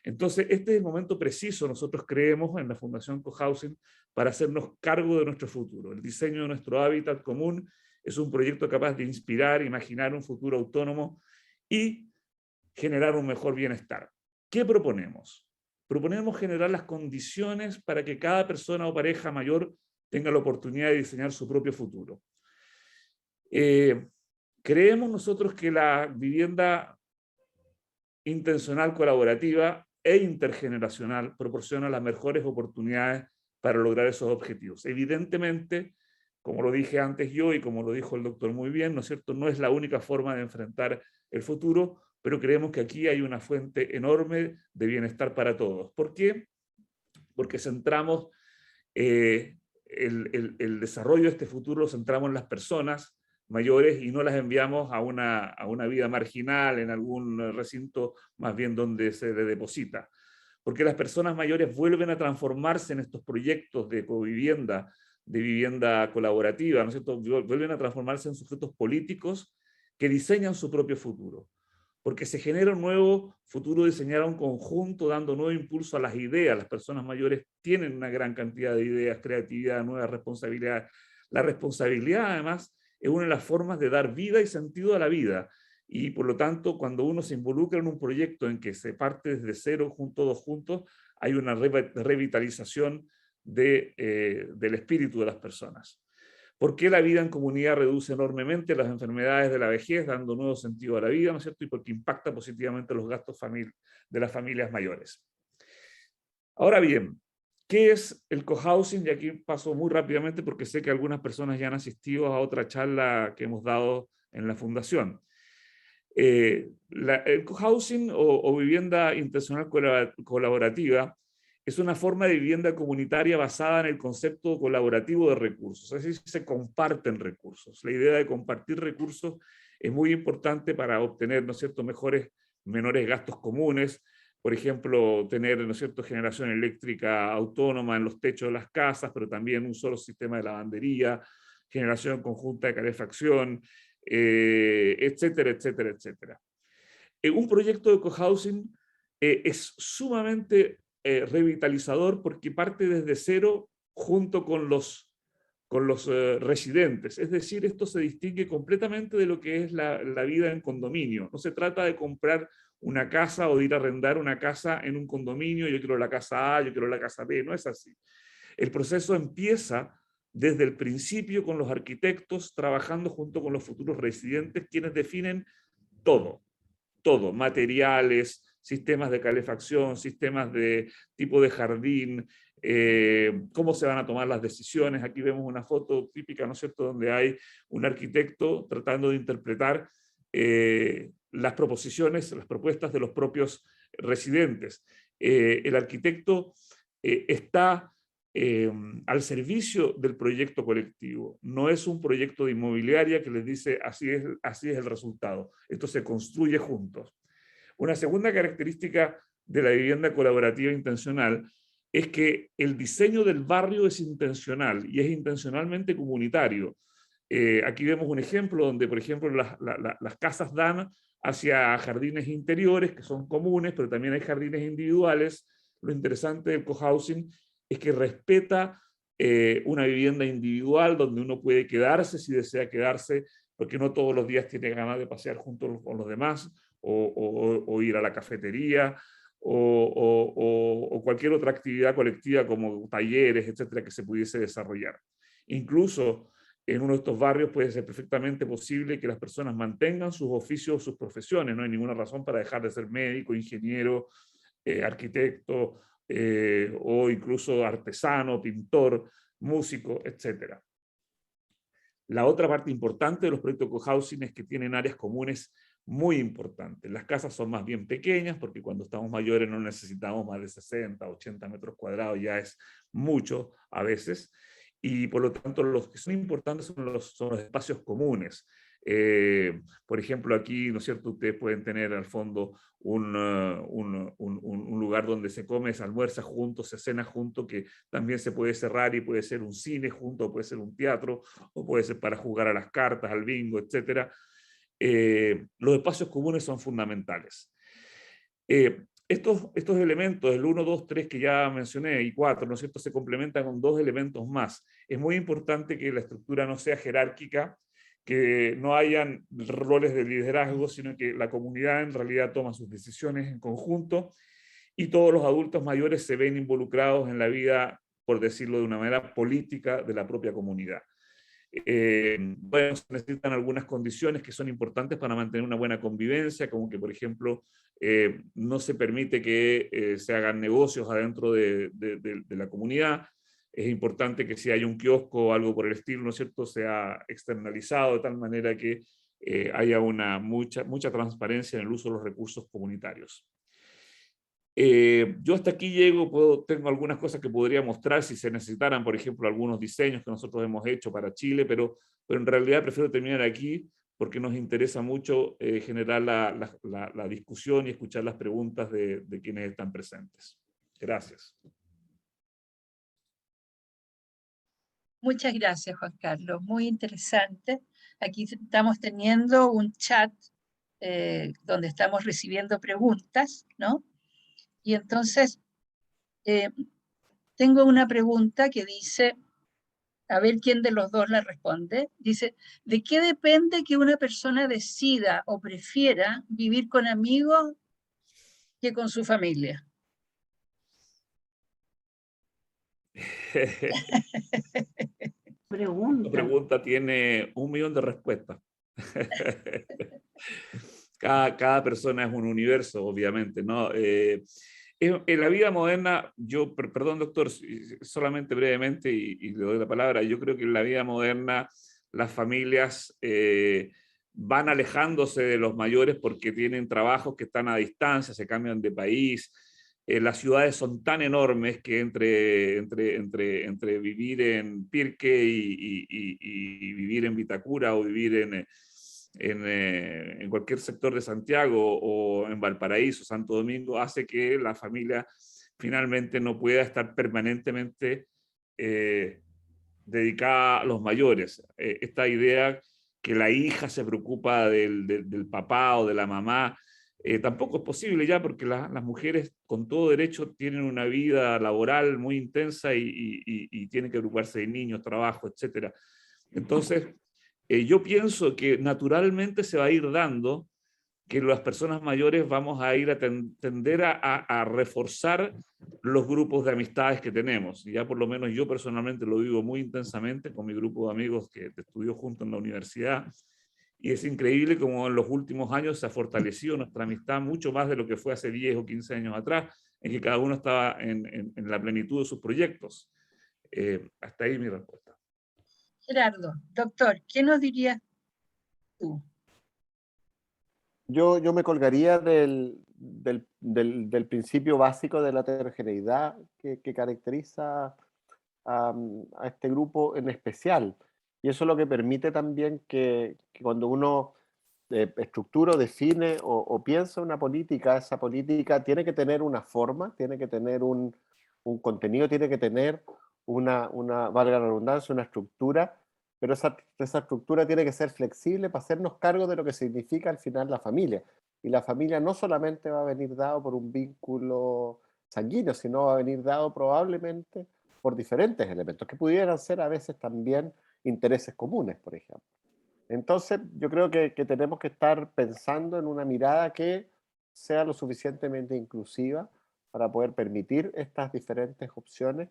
Entonces, este es el momento preciso, nosotros creemos en la Fundación Cohousing, para hacernos cargo de nuestro futuro. El diseño de nuestro hábitat común es un proyecto capaz de inspirar, imaginar un futuro autónomo y generar un mejor bienestar. ¿Qué proponemos? Proponemos generar las condiciones para que cada persona o pareja mayor tenga la oportunidad de diseñar su propio futuro. Creemos nosotros que la vivienda intencional colaborativa e intergeneracional proporciona las mejores oportunidades para lograr esos objetivos. Evidentemente, como lo dije antes yo y como lo dijo el doctor muy bien, ¿no es cierto?, no es la única forma de enfrentar el futuro, pero creemos que aquí hay una fuente enorme de bienestar para todos. ¿Por qué? Porque centramos el desarrollo de este futuro, lo centramos en las personas mayores y no las enviamos a una vida marginal en algún recinto más bien donde se le deposita. Porque las personas mayores vuelven a transformarse en estos proyectos de covivienda, de vivienda colaborativa, ¿no es cierto?, vuelven a transformarse en sujetos políticos que diseñan su propio futuro. Porque se genera un nuevo futuro diseñado en conjunto, dando nuevo impulso a las ideas. Las personas mayores tienen una gran cantidad de ideas, creatividad, nuevas responsabilidades. La responsabilidad, además, es una de las formas de dar vida y sentido a la vida. Y por lo tanto, cuando uno se involucra en un proyecto en que se parte desde cero, todos juntos, hay una revitalización del espíritu de las personas. ¿Por qué la vida en comunidad reduce enormemente las enfermedades de la vejez, dando nuevo sentido a la vida, ¿no es cierto? Y porque impacta positivamente los gastos de las familias mayores. Ahora bien, ¿qué es el cohousing? Y aquí paso muy rápidamente porque sé que algunas personas ya han asistido a otra charla que hemos dado en la Fundación. El cohousing o vivienda intencional colaborativa es una forma de vivienda comunitaria basada en el concepto colaborativo de recursos, es decir, se comparten recursos. La idea de compartir recursos es muy importante para obtener, ¿no es cierto?, menores gastos comunes. Por ejemplo, tener, ¿no es cierto?, generación eléctrica autónoma en los techos de las casas, pero también un solo sistema de lavandería, generación conjunta de calefacción, etcétera, etcétera, etcétera. Un proyecto de cohousing es sumamente revitalizador porque parte desde cero junto con los residentes. Es decir, esto se distingue completamente de lo que es la vida en condominio. No se trata de comprar una casa o de ir a arrendar una casa en un condominio, yo quiero la casa A, yo quiero la casa B, no es así. El proceso empieza desde el principio con los arquitectos trabajando junto con los futuros residentes, quienes definen todo, materiales, sistemas de calefacción, sistemas de tipo de jardín, cómo se van a tomar las decisiones. Aquí vemos una foto típica, ¿no es cierto?, donde hay un arquitecto tratando de interpretar las proposiciones, las propuestas de los propios residentes. El arquitecto está al servicio del proyecto colectivo. No es un proyecto de inmobiliaria que les dice así es el resultado. Esto se construye juntos. Una segunda característica de la vivienda colaborativa intencional es que el diseño del barrio es intencional y es intencionalmente comunitario. Aquí vemos un ejemplo donde, por ejemplo, las casas dan hacia jardines interiores que son comunes, pero también hay jardines individuales. Lo interesante del cohousing es que respeta una vivienda individual donde uno puede quedarse si desea quedarse, porque no todos los días tiene ganas de pasear junto con los demás, o ir a la cafetería, o cualquier otra actividad colectiva como talleres, etcétera, que se pudiese desarrollar. Incluso en uno de estos barrios puede ser perfectamente posible que las personas mantengan sus oficios, sus profesiones. No hay ninguna razón para dejar de ser médico, ingeniero, arquitecto, o incluso artesano, pintor, músico, etc. La otra parte importante de los proyectos cohousing es que tienen áreas comunes muy importantes. Las casas son más bien pequeñas porque cuando estamos mayores no necesitamos más de 60, 80 metros cuadrados, ya es mucho a veces. Y por lo tanto los que son importantes son los espacios comunes. Por ejemplo, aquí, ¿no es cierto?, ustedes pueden tener al fondo un lugar donde se come, se almuerza juntos, se cena juntos, que también se puede cerrar y puede ser un cine junto, puede ser un teatro, o puede ser para jugar a las cartas, al bingo, etc. Los espacios comunes son fundamentales. Estos elementos, el 1, 2, 3 que ya mencioné y 4, ¿no es cierto?, se complementan con 2 elementos más. Es muy importante que la estructura no sea jerárquica, que no hayan roles de liderazgo, sino que la comunidad en realidad toma sus decisiones en conjunto y todos los adultos mayores se ven involucrados en la vida, por decirlo de una manera, política de la propia comunidad. Bueno, se necesitan algunas condiciones que son importantes para mantener una buena convivencia, como que, por ejemplo, no se permite que se hagan negocios adentro de la comunidad. Es importante que si hay un kiosco o algo por el estilo, ¿no es cierto?, sea externalizado de tal manera que haya mucha transparencia en el uso de los recursos comunitarios. Yo hasta aquí llego, tengo algunas cosas que podría mostrar si se necesitaran, por ejemplo, algunos diseños que nosotros hemos hecho para Chile, pero en realidad prefiero terminar aquí porque nos interesa mucho generar la discusión y escuchar las preguntas de quienes están presentes. Gracias. Muchas gracias, Juan Carlos. Muy interesante. Aquí estamos teniendo un chat donde estamos recibiendo preguntas, ¿no? Y entonces, tengo una pregunta que dice, a ver quién de los dos la responde. Dice, ¿de qué depende que una persona decida o prefiera vivir con amigos que con su familia? La pregunta tiene 1 millón de respuestas. Cada persona es un universo, obviamente, ¿no? En la vida moderna, perdón, doctor, solamente brevemente y le doy la palabra, yo creo que en la vida moderna las familias van alejándose de los mayores porque tienen trabajos que están a distancia, se cambian de país, las ciudades son tan enormes que entre vivir en Pirque y vivir en Vitacura o vivir en cualquier sector de Santiago o en Valparaíso, Santo Domingo, hace que la familia finalmente no pueda estar permanentemente dedicada a los mayores. Esta idea que la hija se preocupa del papá o de la mamá, tampoco es posible ya, porque las mujeres con todo derecho tienen una vida laboral muy intensa y tienen que preocuparse de niños, trabajo, etc. Entonces, yo pienso que naturalmente se va a ir dando que las personas mayores vamos a ir a tender a reforzar los grupos de amistades que tenemos. Y ya por lo menos yo personalmente lo vivo muy intensamente con mi grupo de amigos que estudió juntos en la universidad. Y es increíble cómo en los últimos años se ha fortalecido nuestra amistad mucho más de lo que fue hace 10 o 15 años atrás, en que cada uno estaba en la plenitud de sus proyectos. Hasta ahí mi respuesta. Gerardo, doctor, ¿qué nos dirías tú? Yo me colgaría del principio básico de la heterogeneidad que caracteriza a este grupo en especial. Y eso es lo que permite también que cuando uno estructura, define o piensa una política, esa política tiene que tener una forma, tiene que tener un contenido, tiene que tener valga la redundancia, una estructura, pero esa estructura tiene que ser flexible para hacernos cargo de lo que significa al final la familia. Y la familia no solamente va a venir dado por un vínculo sanguíneo, sino va a venir dado probablemente por diferentes elementos, que pudieran ser a veces también intereses comunes, por ejemplo. Entonces, yo creo que tenemos que estar pensando en una mirada que sea lo suficientemente inclusiva para poder permitir estas diferentes opciones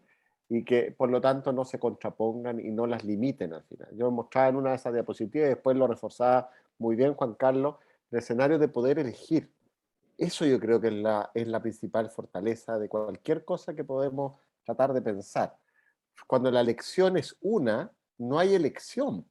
y que, por lo tanto, no se contrapongan y no las limiten al final. Yo mostraba en una de esas diapositivas y después lo reforzaba muy bien Juan Carlos, el escenario de poder elegir. Eso yo creo que es la principal fortaleza de cualquier cosa que podemos tratar de pensar. Cuando la elección es una, no hay elección.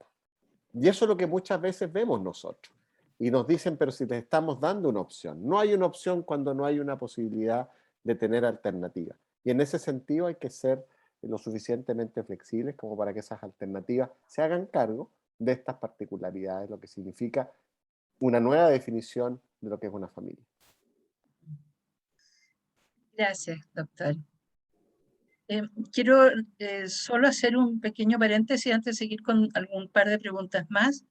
Y eso es lo que muchas veces vemos nosotros. Y nos dicen, pero si les estamos dando una opción. No hay una opción cuando no hay una posibilidad de tener alternativas. Y en ese sentido hay que ser lo suficientemente flexibles como para que esas alternativas se hagan cargo de estas particularidades, lo que significa una nueva definición de lo que es una familia. Gracias, doctor. Quiero solo hacer un pequeño paréntesis antes de seguir con algún par de preguntas más.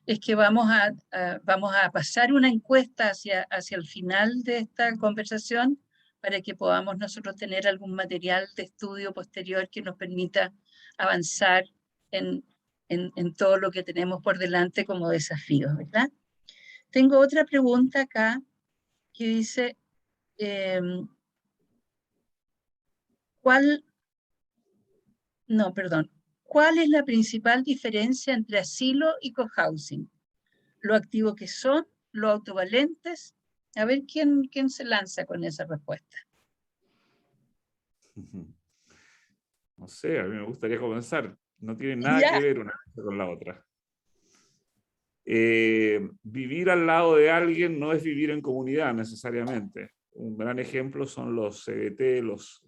Es que vamos a pasar una encuesta hacia el final de esta conversación para que podamos nosotros tener algún material de estudio posterior que nos permita avanzar en todo lo que tenemos por delante como desafío, ¿verdad? Tengo otra pregunta acá que dice, ¿cuál es la principal diferencia entre asilo y cohousing? Lo activo que son, lo autovalentes. A ver quién se lanza con esa respuesta. No sé, a mí me gustaría comenzar. No tiene nada que ver una cosa con la otra. Vivir al lado de alguien no es vivir en comunidad necesariamente. Un gran ejemplo son los CBT, los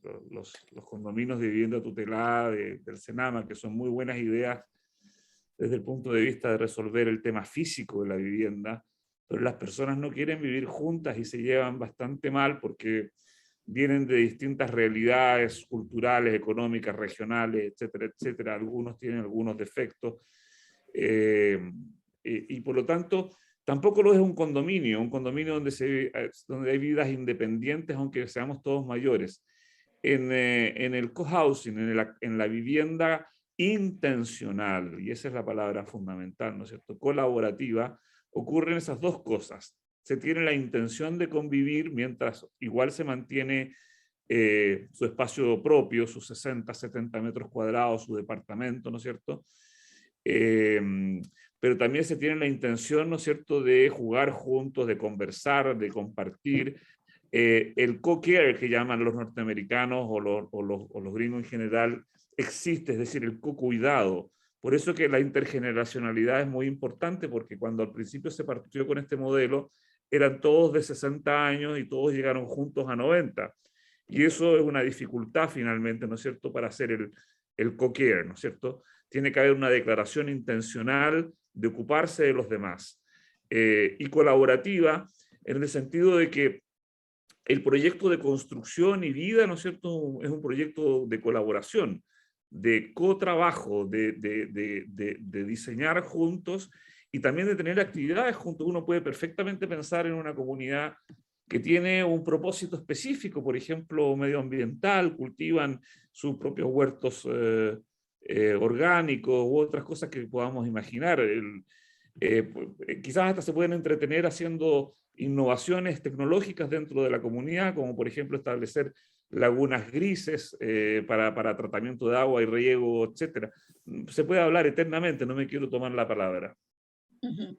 condominios de vivienda tutelada del Senama, que son muy buenas ideas desde el punto de vista de resolver el tema físico de la vivienda, pero las personas no quieren vivir juntas y se llevan bastante mal porque vienen de distintas realidades culturales, económicas, regionales, etcétera, etcétera. Algunos tienen algunos defectos. Y por lo tanto, tampoco lo es un condominio donde hay vidas independientes, aunque seamos todos mayores. En el cohousing, en la vivienda intencional, y esa es la palabra fundamental, ¿no es cierto?, colaborativa, ocurren esas dos cosas. Se tiene la intención de convivir mientras igual se mantiene su espacio propio, sus 60, 70 metros cuadrados, su departamento, ¿no es cierto?, pero también se tiene la intención, ¿no es cierto?, de jugar juntos, de conversar, de compartir. El co-care que llaman los norteamericanos o los gringos en general existe, es decir, el co-cuidado. Por eso que la intergeneracionalidad es muy importante, porque cuando al principio se partió con este modelo, eran todos de 60 años y todos llegaron juntos a 90. Y eso es una dificultad finalmente, ¿no es cierto?, para hacer el co-care, ¿no es cierto? Tiene que haber una declaración intencional de ocuparse de los demás y colaborativa en el sentido de que el proyecto de construcción y vida, ¿no es cierto?, es un proyecto de colaboración, de cotrabajo, de diseñar juntos y también de tener actividades juntos. Uno puede perfectamente pensar en una comunidad que tiene un propósito específico, por ejemplo, medioambiental, cultivan sus propios huertos orgánicos u otras cosas que podamos imaginar. Quizás hasta se pueden entretener haciendo innovaciones tecnológicas dentro de la comunidad, como por ejemplo establecer lagunas grises para tratamiento de agua y riego, etc. Se puede hablar eternamente, no me quiero tomar la palabra. Ujú.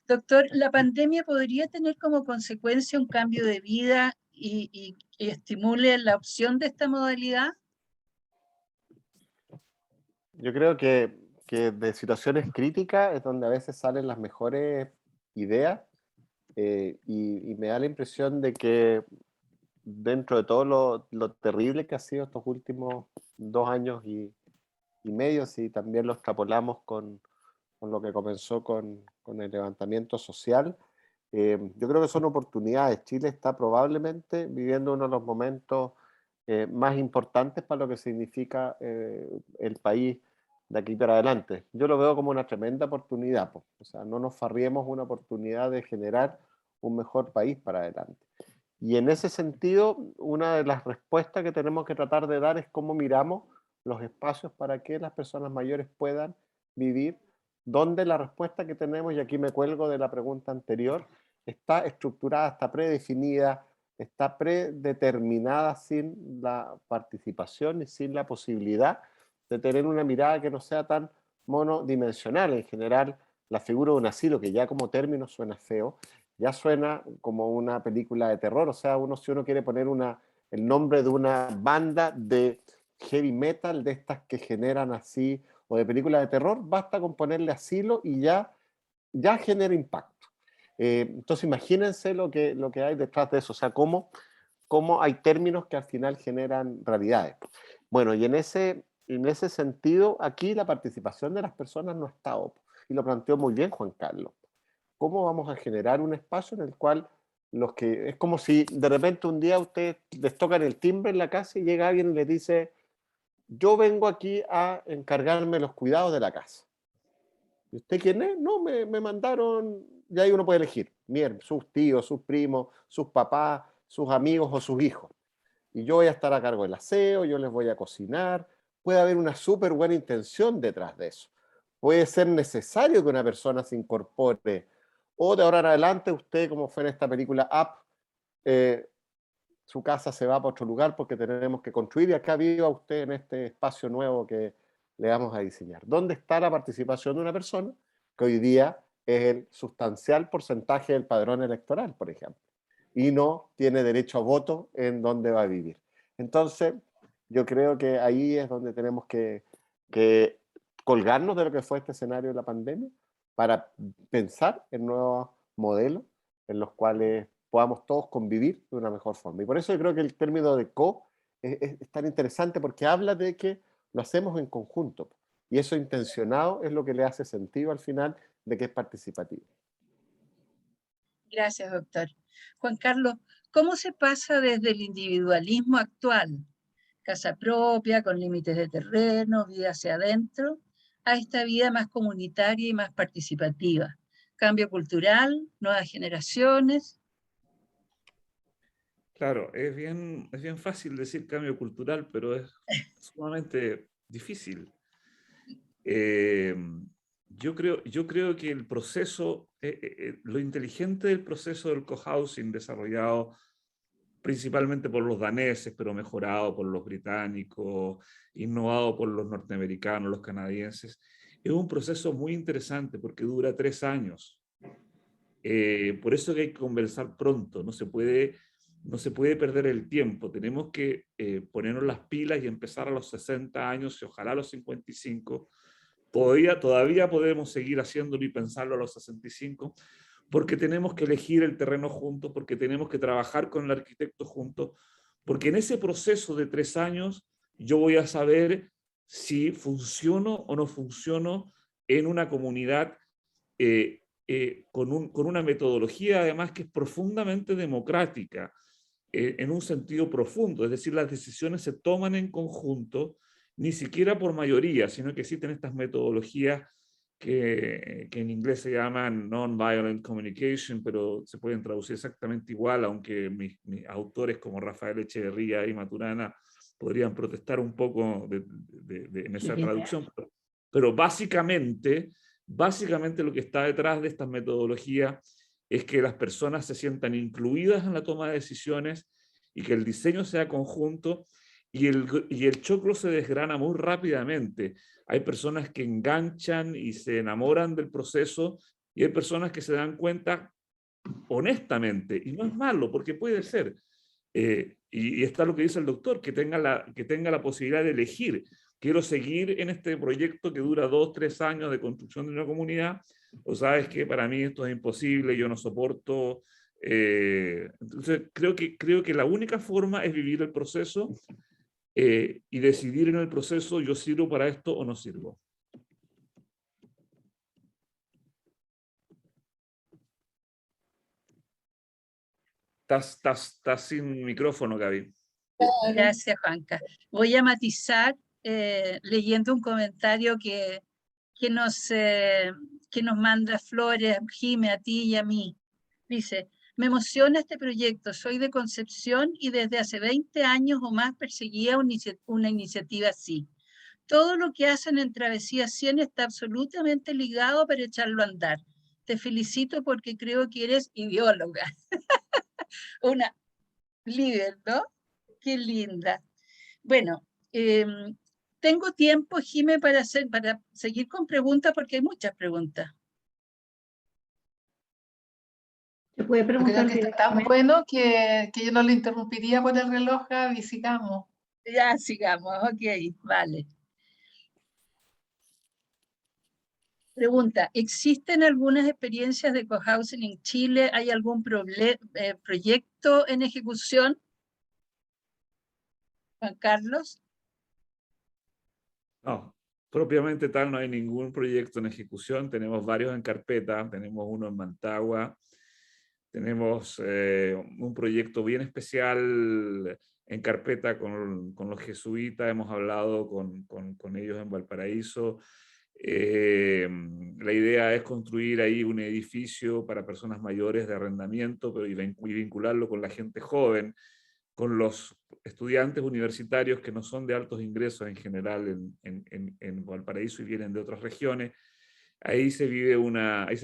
Doctor, ¿la pandemia podría tener como consecuencia un cambio de vida y estimule la opción de esta modalidad? Yo creo que de situaciones críticas es donde a veces salen las mejores ideas y me da la impresión de que dentro de todo lo terrible que ha sido estos últimos 2 años y medio, si también lo extrapolamos con lo que comenzó con el levantamiento social, yo creo que son oportunidades. Chile está probablemente viviendo uno de los momentos más importantes para lo que significa el país de aquí para adelante. Yo lo veo como una tremenda oportunidad, po. O sea, no nos farriemos una oportunidad de generar un mejor país para adelante. Y en ese sentido, una de las respuestas que tenemos que tratar de dar es cómo miramos los espacios para que las personas mayores puedan vivir, donde la respuesta que tenemos, y aquí me cuelgo de la pregunta anterior, está estructurada, está predefinida, está predeterminada sin la participación y sin la posibilidad de tener una mirada que no sea tan monodimensional. En general, la figura de un asilo, que ya como término suena feo, ya suena como una película de terror. O sea, si uno quiere poner el nombre de una banda de heavy metal, de estas que generan así, o de películas de terror, basta con ponerle asilo y ya genera impacto. Entonces imagínense lo que hay detrás de eso, o sea, cómo hay términos que al final generan realidades. Bueno, y en ese sentido, aquí la participación de las personas no ha estado, y lo planteó muy bien Juan Carlos. ¿Cómo vamos a generar un espacio en el cual es como si de repente un día a ustedes les tocan el timbre en la casa y llega alguien y les dice: yo vengo aquí a encargarme los cuidados de la casa. ¿Y usted quién es? No, me mandaron, y ahí uno puede elegir, sus tíos, sus primos, sus papás, sus amigos o sus hijos. Y yo voy a estar a cargo del aseo, yo les voy a cocinar. Puede haber una súper buena intención detrás de eso. Puede ser necesario que una persona se incorpore. O de ahora en adelante, usted, como fue en esta película Up, su casa se va para otro lugar porque tenemos que construir, y acá viva usted en este espacio nuevo que le vamos a diseñar. ¿Dónde está la participación de una persona que hoy día es el sustancial porcentaje del padrón electoral, por ejemplo, y no tiene derecho a voto en dónde va a vivir? Entonces, yo creo que ahí es donde tenemos que colgarnos de lo que fue este escenario de la pandemia para pensar en nuevos modelos en los cuales podamos todos convivir de una mejor forma. Y por eso yo creo que el término de es tan interesante, porque habla de que lo hacemos en conjunto. Y eso intencionado es lo que le hace sentido al final de que es participativo. Gracias, doctor. Juan Carlos, ¿cómo se pasa desde el individualismo actual, casa propia, con límites de terreno, vida hacia adentro, a esta vida más comunitaria y más participativa? Cambio cultural, nuevas generaciones. Claro, es bien fácil decir cambio cultural, pero es sumamente difícil. Yo creo que el proceso, lo inteligente del proceso del cohousing desarrollado principalmente por los daneses, pero mejorado por los británicos, innovado por los norteamericanos, los canadienses, es un proceso muy interesante porque dura 3 años. Por eso que hay que conversar pronto, no se puede perder el tiempo, tenemos que ponernos las pilas y empezar a los 60 años y ojalá a los 55. Todavía podemos seguir haciéndolo y pensarlo a los 65, porque tenemos que elegir el terreno juntos, porque tenemos que trabajar con el arquitecto juntos, Porque en ese proceso de 3 años yo voy a saber si funciono o no funciono en una comunidad con una metodología además que es profundamente democrática, en un sentido profundo, es decir, las decisiones se toman en conjunto, ni siquiera por mayoría, sino que existen estas metodologías que en inglés se llaman non-violent communication, pero se pueden traducir exactamente igual, aunque mis autores como Rafael Echeverría y Maturana podrían protestar un poco en esa traducción, pero básicamente lo que está detrás de estas metodologías es que las personas se sientan incluidas en la toma de decisiones y que el diseño sea conjunto y el choclo se desgrana muy rápidamente. Hay personas que enganchan y se enamoran del proceso y hay personas que se dan cuenta honestamente, y no es malo porque puede ser, y está lo que dice el doctor, que tenga la posibilidad de elegir. Quiero seguir en este proyecto que dura 2, 3 años de construcción de una comunidad, o sabes que para mí esto es imposible, yo no soporto. Entonces creo que la única forma es vivir el proceso y decidir en el proceso, yo sirvo para esto o no sirvo. Estás sin micrófono, Gaby. Gracias, Juanca. Voy a matizar leyendo un comentario que nos manda Flores, Jime, a ti y a mí. Dice, me emociona este proyecto, soy de Concepción y desde hace 20 años o más perseguía una iniciativa así. Todo lo que hacen en Travesía 100 está absolutamente ligado para echarlo a andar. Te felicito porque creo que eres ideóloga. Una líder, ¿no? Qué linda. Bueno, tengo tiempo, Jime, para seguir con preguntas porque hay muchas preguntas. Se puede preguntar. Creo que está tan bueno que yo no le interrumpiría por el reloj, y sigamos. Ya, sigamos, ok, vale. Pregunta, ¿existen algunas experiencias de cohousing en Chile? ¿Hay algún proyecto en ejecución? Juan Carlos. No, propiamente tal no hay ningún proyecto en ejecución, tenemos varios en carpeta, tenemos uno en Mantagua, tenemos un proyecto bien especial en carpeta con los jesuitas, hemos hablado con ellos en Valparaíso. La idea es construir ahí un edificio para personas mayores de arrendamiento, pero y vincularlo con la gente joven, con los estudiantes universitarios que no son de altos ingresos en general en Valparaíso y vienen de otras regiones. Ahí se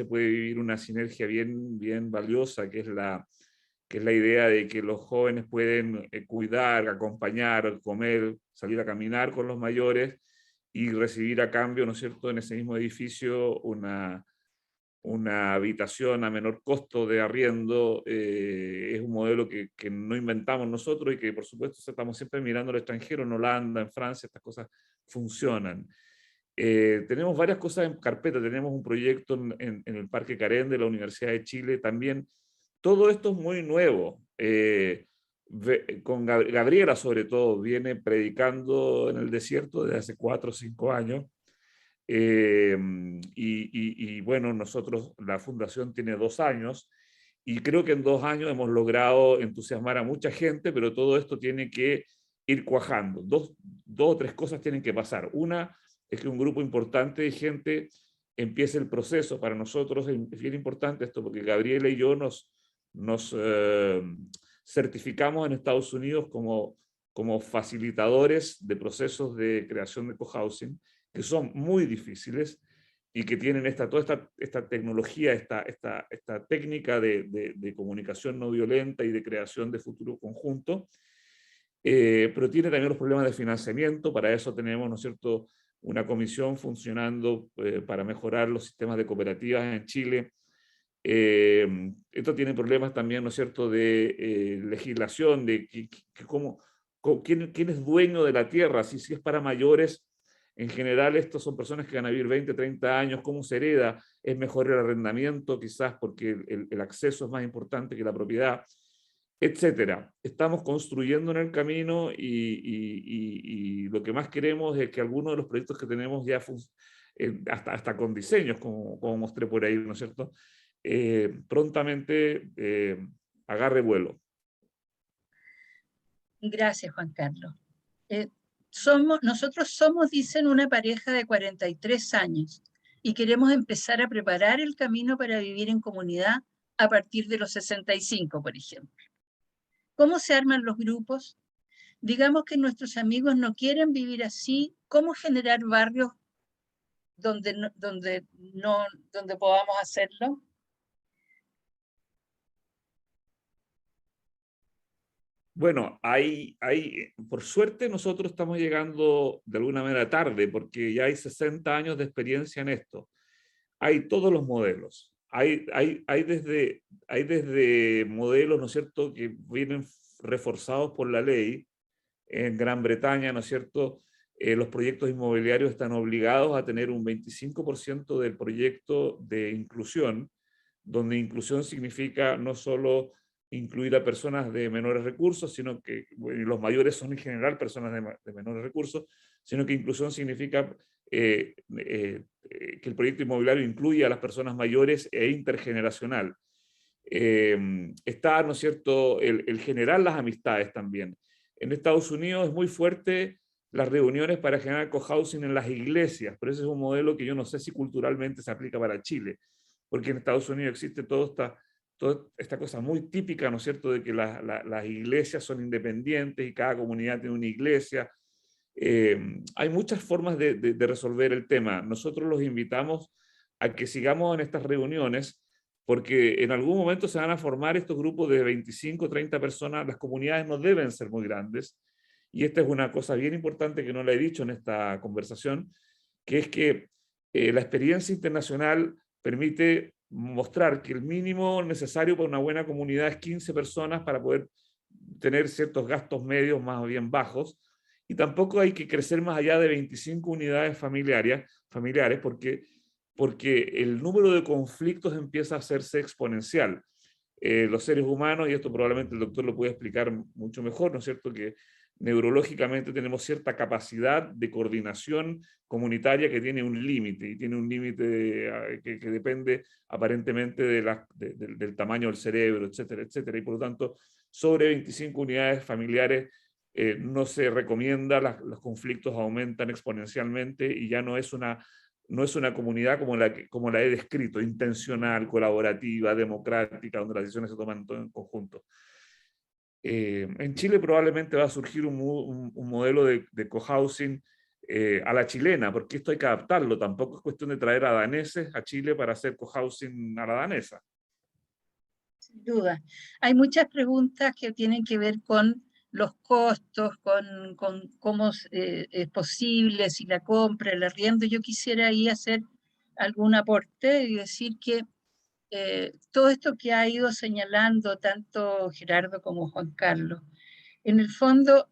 puede vivir una sinergia bien valiosa, que es la idea de que los jóvenes pueden cuidar, acompañar, comer, salir a caminar con los mayores y recibir a cambio, ¿no es cierto?, en ese mismo edificio una habitación a menor costo de arriendo. Es un modelo que no inventamos nosotros y que por supuesto estamos siempre mirando al extranjero, en Holanda, en Francia, estas cosas funcionan. Tenemos varias cosas en carpeta, tenemos un proyecto en el Parque Carén de la Universidad de Chile también. Todo esto es muy nuevo. Con Gabriela sobre todo viene predicando en el desierto desde hace 4 o 5 años. Y bueno, nosotros, la fundación tiene 2 años y creo que en 2 años hemos logrado entusiasmar a mucha gente, pero todo esto tiene que ir cuajando. Dos o tres cosas tienen que pasar. Una es que un grupo importante de gente empiece el proceso. Para nosotros es bien importante esto porque Gabriela y yo nos certificamos en Estados Unidos como facilitadores de procesos de creación de cohousing, que son muy difíciles y que tienen toda esta tecnología, esta técnica de comunicación no violenta y de creación de futuro conjunto, pero tiene también los problemas de financiamiento. Para eso tenemos, ¿no es cierto?, una comisión funcionando para mejorar los sistemas de cooperativas en Chile. Esto tiene problemas también, ¿no es cierto?, de legislación, de quién es dueño de la tierra, si es para mayores. En general, estos son personas que van a vivir 20, 30 años. ¿Cómo se hereda? Es mejor el arrendamiento, quizás porque el acceso es más importante que la propiedad. etcétera. Estamos construyendo en el camino y lo que más queremos es que algunos de los proyectos que tenemos ya hasta con diseños, como mostré por ahí, ¿no es cierto? Prontamente agarre vuelo. Gracias, Juan Carlos. Nosotros somos, dicen, una pareja de 43 años y queremos empezar a preparar el camino para vivir en comunidad a partir de los 65, por ejemplo. ¿Cómo se arman los grupos? Digamos que nuestros amigos no quieren vivir así. ¿Cómo generar barrios donde podamos hacerlo? Bueno, por suerte nosotros estamos llegando de alguna manera tarde, porque ya hay 60 años de experiencia en esto. Hay todos los modelos. Hay desde modelos, ¿no es cierto?, que vienen reforzados por la ley. En Gran Bretaña, ¿no es cierto?, los proyectos inmobiliarios están obligados a tener un 25% del proyecto de inclusión, donde inclusión significa no solo incluir a personas de menores recursos, sino que los mayores son en general personas de menores recursos, sino que inclusión significa que el proyecto inmobiliario incluye a las personas mayores e intergeneracional. Está, ¿no es cierto?, el generar las amistades también. En Estados Unidos es muy fuerte las reuniones para generar cohousing en las iglesias, pero ese es un modelo que yo no sé si culturalmente se aplica para Chile, porque en Estados Unidos existe toda esta cosa muy típica, ¿no es cierto?, de que las iglesias son independientes y cada comunidad tiene una iglesia. Hay muchas formas de resolver el tema. Nosotros los invitamos a que sigamos en estas reuniones, porque en algún momento se van a formar estos grupos de 25, 30 personas. Las comunidades no deben ser muy grandes, y esta es una cosa bien importante que no la he dicho en esta conversación, que es que la experiencia internacional permite mostrar que el mínimo necesario para una buena comunidad es 15 personas para poder tener ciertos gastos medios más bien bajos, y tampoco hay que crecer más allá de 25 unidades familiares porque el número de conflictos empieza a hacerse exponencial. Los seres humanos, y esto probablemente el doctor lo puede explicar mucho mejor, ¿no es cierto?, que neurológicamente tenemos cierta capacidad de coordinación comunitaria que tiene un límite, y tiene un límite que depende aparentemente del tamaño del cerebro, etcétera, etcétera, y por lo tanto, sobre 25 unidades familiares no se recomienda, los conflictos aumentan exponencialmente y ya no es una comunidad como la he descrito, intencional, colaborativa, democrática, donde las decisiones se toman todo en conjunto. En Chile probablemente va a surgir un modelo de cohousing a la chilena, porque esto hay que adaptarlo. Tampoco es cuestión de traer a daneses a Chile para hacer cohousing a la danesa. Sin duda. Hay muchas preguntas que tienen que ver con los costos, con cómo es posible, si la compra, el arriendo. Yo quisiera ahí hacer algún aporte y decir que todo esto que ha ido señalando tanto Gerardo como Juan Carlos, en el fondo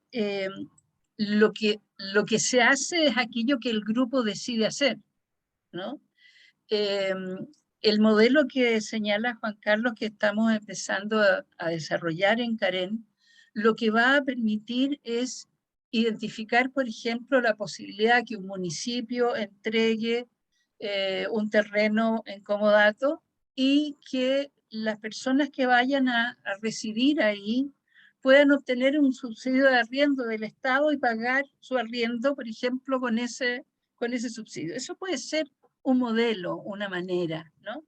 lo que se hace es aquello que el grupo decide hacer, ¿no? El modelo que señala Juan Carlos, que estamos empezando a desarrollar en Carén, lo que va a permitir es identificar, por ejemplo, la posibilidad que un municipio entregue un terreno en comodato y que las personas que vayan a residir ahí puedan obtener un subsidio de arriendo del Estado y pagar su arriendo, por ejemplo, con ese subsidio. Eso puede ser un modelo, una manera, ¿no?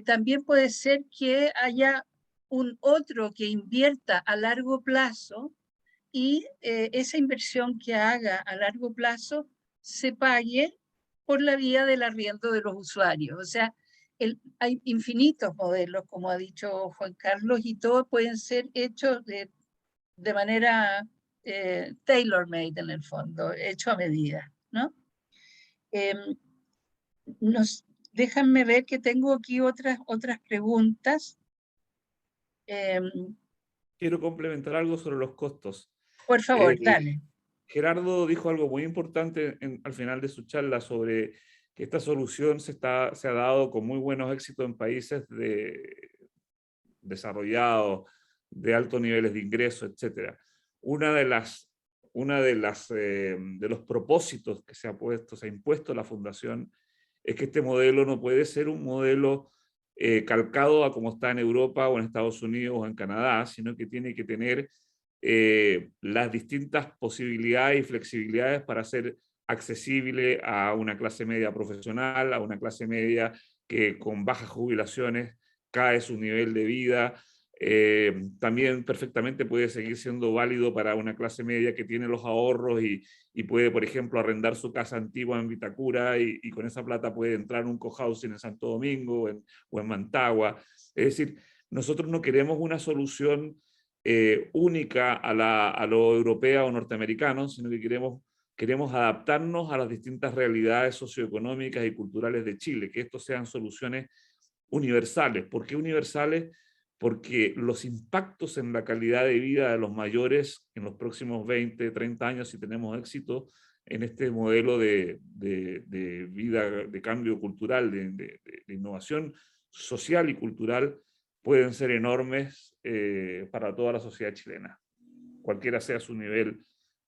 También puede ser que haya un otro que invierta a largo plazo y esa inversión que haga a largo plazo se pague por la vía del arriendo de los usuarios. O sea, hay infinitos modelos, como ha dicho Juan Carlos, y todos pueden ser hechos de manera tailor-made en el fondo, hecho a medida, ¿no? Déjenme ver que tengo aquí otras preguntas. Quiero complementar algo sobre los costos. Por favor, dale. Gerardo dijo algo muy importante al final de su charla sobre que esta solución se ha dado con muy buenos éxitos en países desarrollados, de altos niveles de ingresos, etc. Uno de los propósitos que se ha impuesto la Fundación es que este modelo no puede ser un modelo calcado a como está en Europa o en Estados Unidos o en Canadá, sino que tiene que tener las distintas posibilidades y flexibilidades para ser accesible a una clase media profesional, a una clase media que con bajas jubilaciones cae su nivel de vida. También perfectamente puede seguir siendo válido para una clase media que tiene los ahorros y puede, por ejemplo, arrendar su casa antigua en Vitacura y con esa plata puede entrar en un cohousing en Santo Domingo o en Mantagua. Es decir, nosotros no queremos una solución única a lo europea o norteamericano, sino que queremos adaptarnos a las distintas realidades socioeconómicas y culturales de Chile, que estos sean soluciones universales. ¿Por qué universales? Porque los impactos en la calidad de vida de los mayores en los próximos 20, 30 años, si tenemos éxito en este modelo de vida, de cambio cultural, de innovación social y cultural, pueden ser enormes para toda la sociedad chilena, cualquiera sea su nivel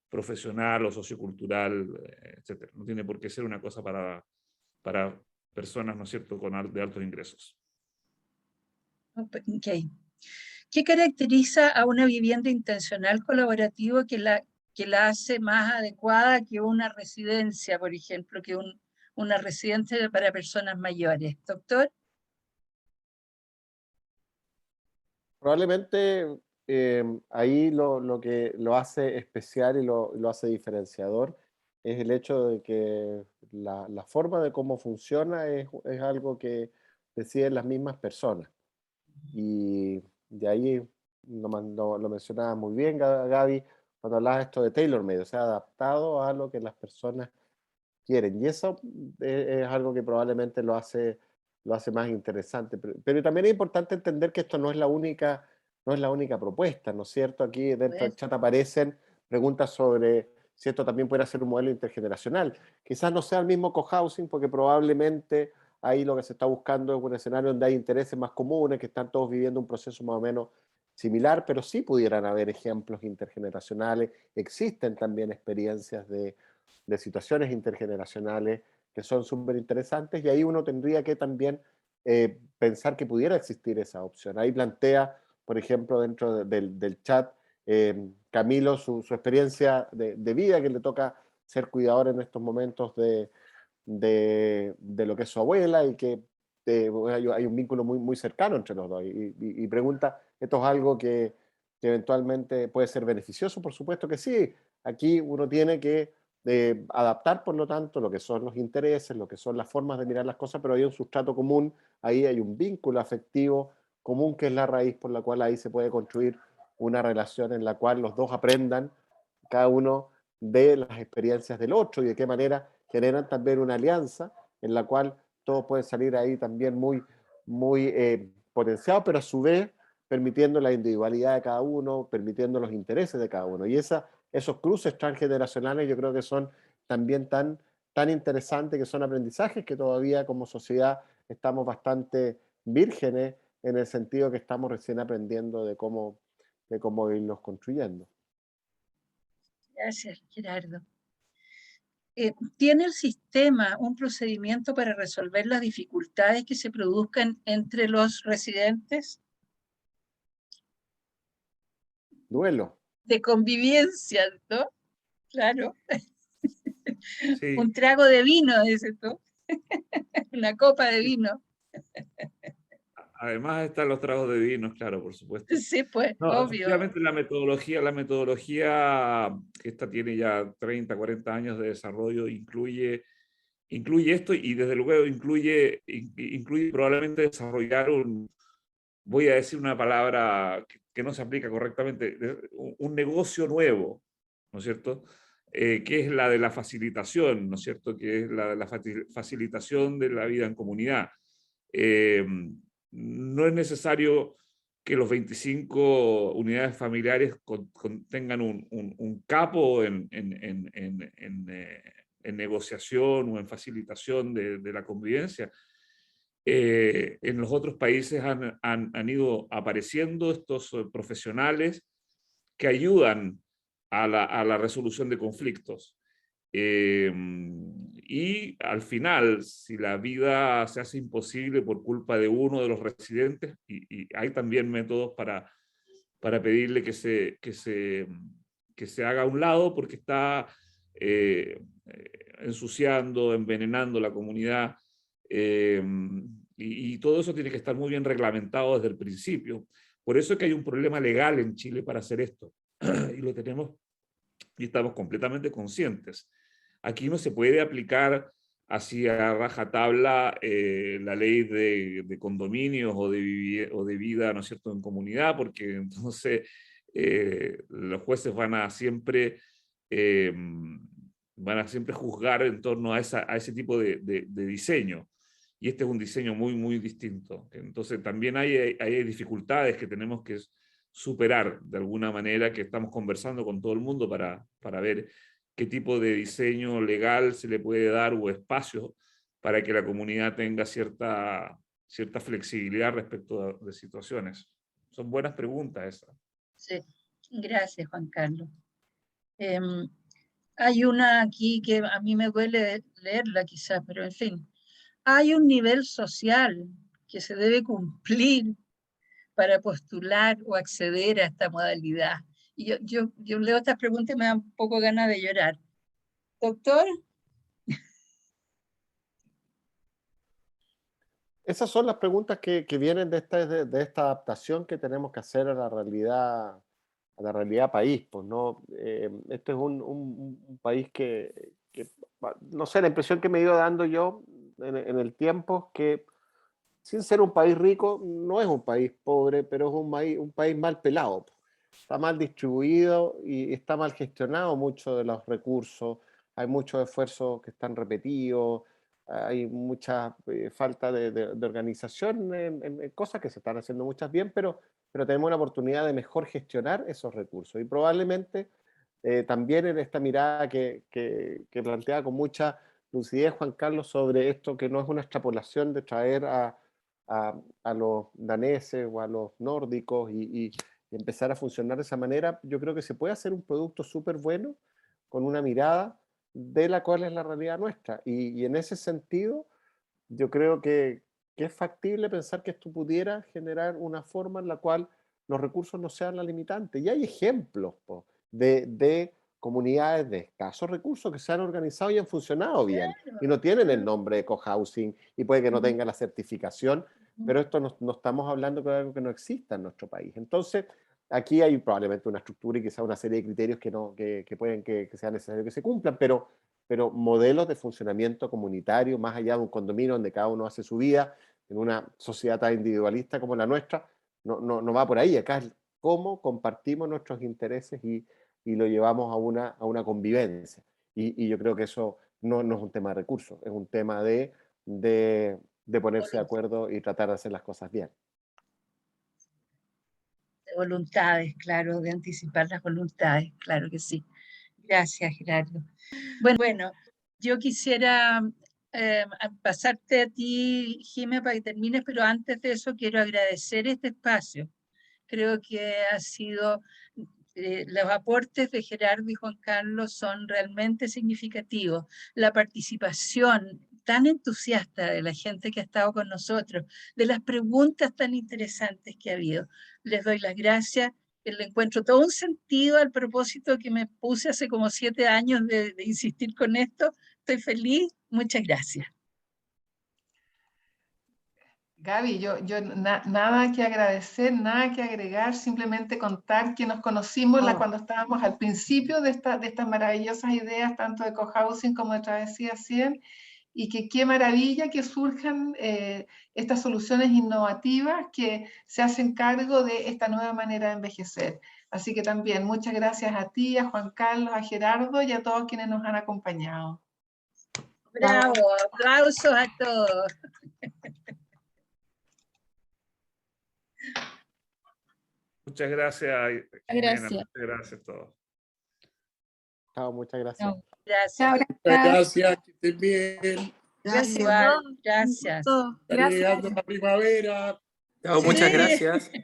profesional o sociocultural, etc. No tiene por qué ser una cosa para personas, ¿no es cierto?, de altos ingresos. Okay. ¿Qué caracteriza a una vivienda intencional colaborativa que la hace más adecuada que una residencia, por ejemplo, que una residencia para personas mayores? Doctor. Probablemente ahí lo que lo hace especial y lo hace diferenciador es el hecho de que la forma de cómo funciona es algo que deciden las mismas personas. Y de ahí lo mencionaba muy bien Gaby cuando hablaba esto de tailor-made, o sea, adaptado a lo que las personas quieren. Y eso es algo que probablemente lo hace más interesante. Pero también es importante entender que esto no es la única propuesta, ¿no es cierto? Aquí dentro del chat aparecen preguntas sobre si esto también puede ser un modelo intergeneracional. Quizás no sea el mismo cohousing, porque probablemente ahí lo que se está buscando es un escenario donde hay intereses más comunes, que están todos viviendo un proceso más o menos similar, pero sí pudieran haber ejemplos intergeneracionales. Existen también experiencias de situaciones intergeneracionales que son súper interesantes, y ahí uno tendría que también pensar que pudiera existir esa opción. Ahí plantea, por ejemplo, dentro del chat, Camilo su experiencia de vida, que le toca ser cuidador en estos momentos de lo que es su abuela, y que hay un vínculo muy, muy cercano entre los dos, y pregunta, ¿esto es algo que eventualmente puede ser beneficioso? Por supuesto que sí. Aquí uno tiene que adaptar, por lo tanto, lo que son los intereses, lo que son las formas de mirar las cosas, pero hay un sustrato común, ahí hay un vínculo afectivo común, que es la raíz por la cual ahí se puede construir una relación en la cual los dos aprendan cada uno de las experiencias del otro, y de qué manera generan también una alianza en la cual todos pueden salir ahí también muy, muy potenciados, pero a su vez permitiendo la individualidad de cada uno, permitiendo los intereses de cada uno. Y esos cruces transgeneracionales yo creo que son también tan interesantes, que son aprendizajes que todavía como sociedad estamos bastante vírgenes, en el sentido que estamos recién aprendiendo de cómo irlos construyendo. Gracias, Gerardo. ¿Tiene el sistema un procedimiento para resolver las dificultades que se produzcan entre los residentes? Duelo. De convivencia, ¿no? Claro. Sí. Un trago de vino, dices tú. Una copa de vino. Además están los tragos de vinos, claro, por supuesto. Sí, pues, No, obvio. efectivamente la metodología que esta tiene ya 30, 40 años de desarrollo, incluye esto, y desde luego incluye probablemente desarrollar voy a decir una palabra que no se aplica correctamente, un negocio nuevo, ¿no es cierto? Que es la de la facilitación, ¿no es cierto? Que es la de la facilitación de la vida en comunidad. No es necesario que los 25 unidades familiares tengan un capo en negociación o en facilitación de la convivencia. En los otros países han ido apareciendo estos profesionales que ayudan a la resolución de conflictos. Y al final, si la vida se hace imposible por culpa de uno de los residentes, y hay también métodos para pedirle que se haga a un lado porque está ensuciando, envenenando la comunidad, y todo eso tiene que estar muy bien reglamentado desde el principio. Por eso es que hay un problema legal en Chile para hacer esto, y lo tenemos y estamos completamente conscientes. Aquí no se puede aplicar así a rajatabla la ley de condominios o de vida, ¿no es cierto?, en comunidad, porque entonces los jueces van a siempre juzgar en torno a ese tipo de diseño. Y este es un diseño muy, muy distinto. Entonces también hay dificultades que tenemos que superar de alguna manera, que estamos conversando con todo el mundo para ver qué tipo de diseño legal se le puede dar o espacio para que la comunidad tenga cierta flexibilidad respecto de situaciones. Son buenas preguntas esas. Sí, gracias, Juan Carlos. Hay una aquí que a mí me duele leerla quizás, pero en fin. Hay un nivel social que se debe cumplir para postular o acceder a esta modalidad. Y yo leo estas preguntas y me dan un poco ganas de llorar. Doctor. Esas son las preguntas que vienen de esta adaptación que tenemos que hacer a la realidad país. Pues, ¿no? Este es un país que, no sé, la impresión que me he ido dando yo en el tiempo es que, sin ser un país rico, no es un país pobre, pero es un país mal pelado. Está mal distribuido y está mal gestionado mucho de los recursos. Hay muchos esfuerzos que están repetidos, hay mucha falta de organización en cosas que se están haciendo muchas bien, pero tenemos una oportunidad de mejor gestionar esos recursos. Y probablemente también en esta mirada que plantea con mucha lucidez Juan Carlos sobre esto, que no es una extrapolación de traer a los daneses o a los nórdicos y empezar a funcionar de esa manera. Yo creo que se puede hacer un producto súper bueno con una mirada de la cual es la realidad nuestra. Y en ese sentido, yo creo que es factible pensar que esto pudiera generar una forma en la cual los recursos no sean la limitante. Y hay ejemplos de comunidades de escasos recursos que se han organizado y han funcionado bien. Y no tienen el nombre de cohousing y puede que no tenga la certificación, pero esto no estamos hablando de algo que no exista en nuestro país. Entonces, aquí hay probablemente una estructura y quizá una serie de criterios que pueden que sea necesario que se cumplan, pero modelos de funcionamiento comunitario, más allá de un condominio donde cada uno hace su vida, en una sociedad tan individualista como la nuestra, no va por ahí. Acá es cómo compartimos nuestros intereses y lo llevamos a una convivencia. Y yo creo que eso no es un tema de recursos, es un tema de ponerse de acuerdo y tratar de hacer las cosas bien. De voluntades, claro, de anticipar las voluntades, claro que sí. Gracias, Gerardo. Bueno, yo quisiera pasarte a ti, Jimé, para que termines, pero antes de eso quiero agradecer este espacio. Creo que ha sido, los aportes de Gerardo y Juan Carlos son realmente significativos. La participación tan entusiasta de la gente que ha estado con nosotros, de las preguntas tan interesantes que ha habido. Les doy las gracias. Le encuentro todo un sentido al propósito que me puse hace como 7 años de insistir con esto. Estoy feliz. Muchas gracias. Gaby, nada que agradecer, nada que agregar, simplemente contar que nos conocimos cuando estábamos al principio de estas maravillosas ideas, tanto de cohousing como de Travesía 100, y que qué maravilla que surjan estas soluciones innovativas que se hacen cargo de esta nueva manera de envejecer. Así que también muchas gracias a ti, a Juan Carlos, a Gerardo y a todos quienes nos han acompañado. Bravo, aplausos a todos. Muchas gracias, Jimena. Muchas gracias a todos. Chao, muchas gracias. Gracias. Chao, Muchas gracias, que estén bien. Gracias. Igual, gracias. Todo. Está Gracias. llegando la primavera. Chao, muchas Sí. gracias.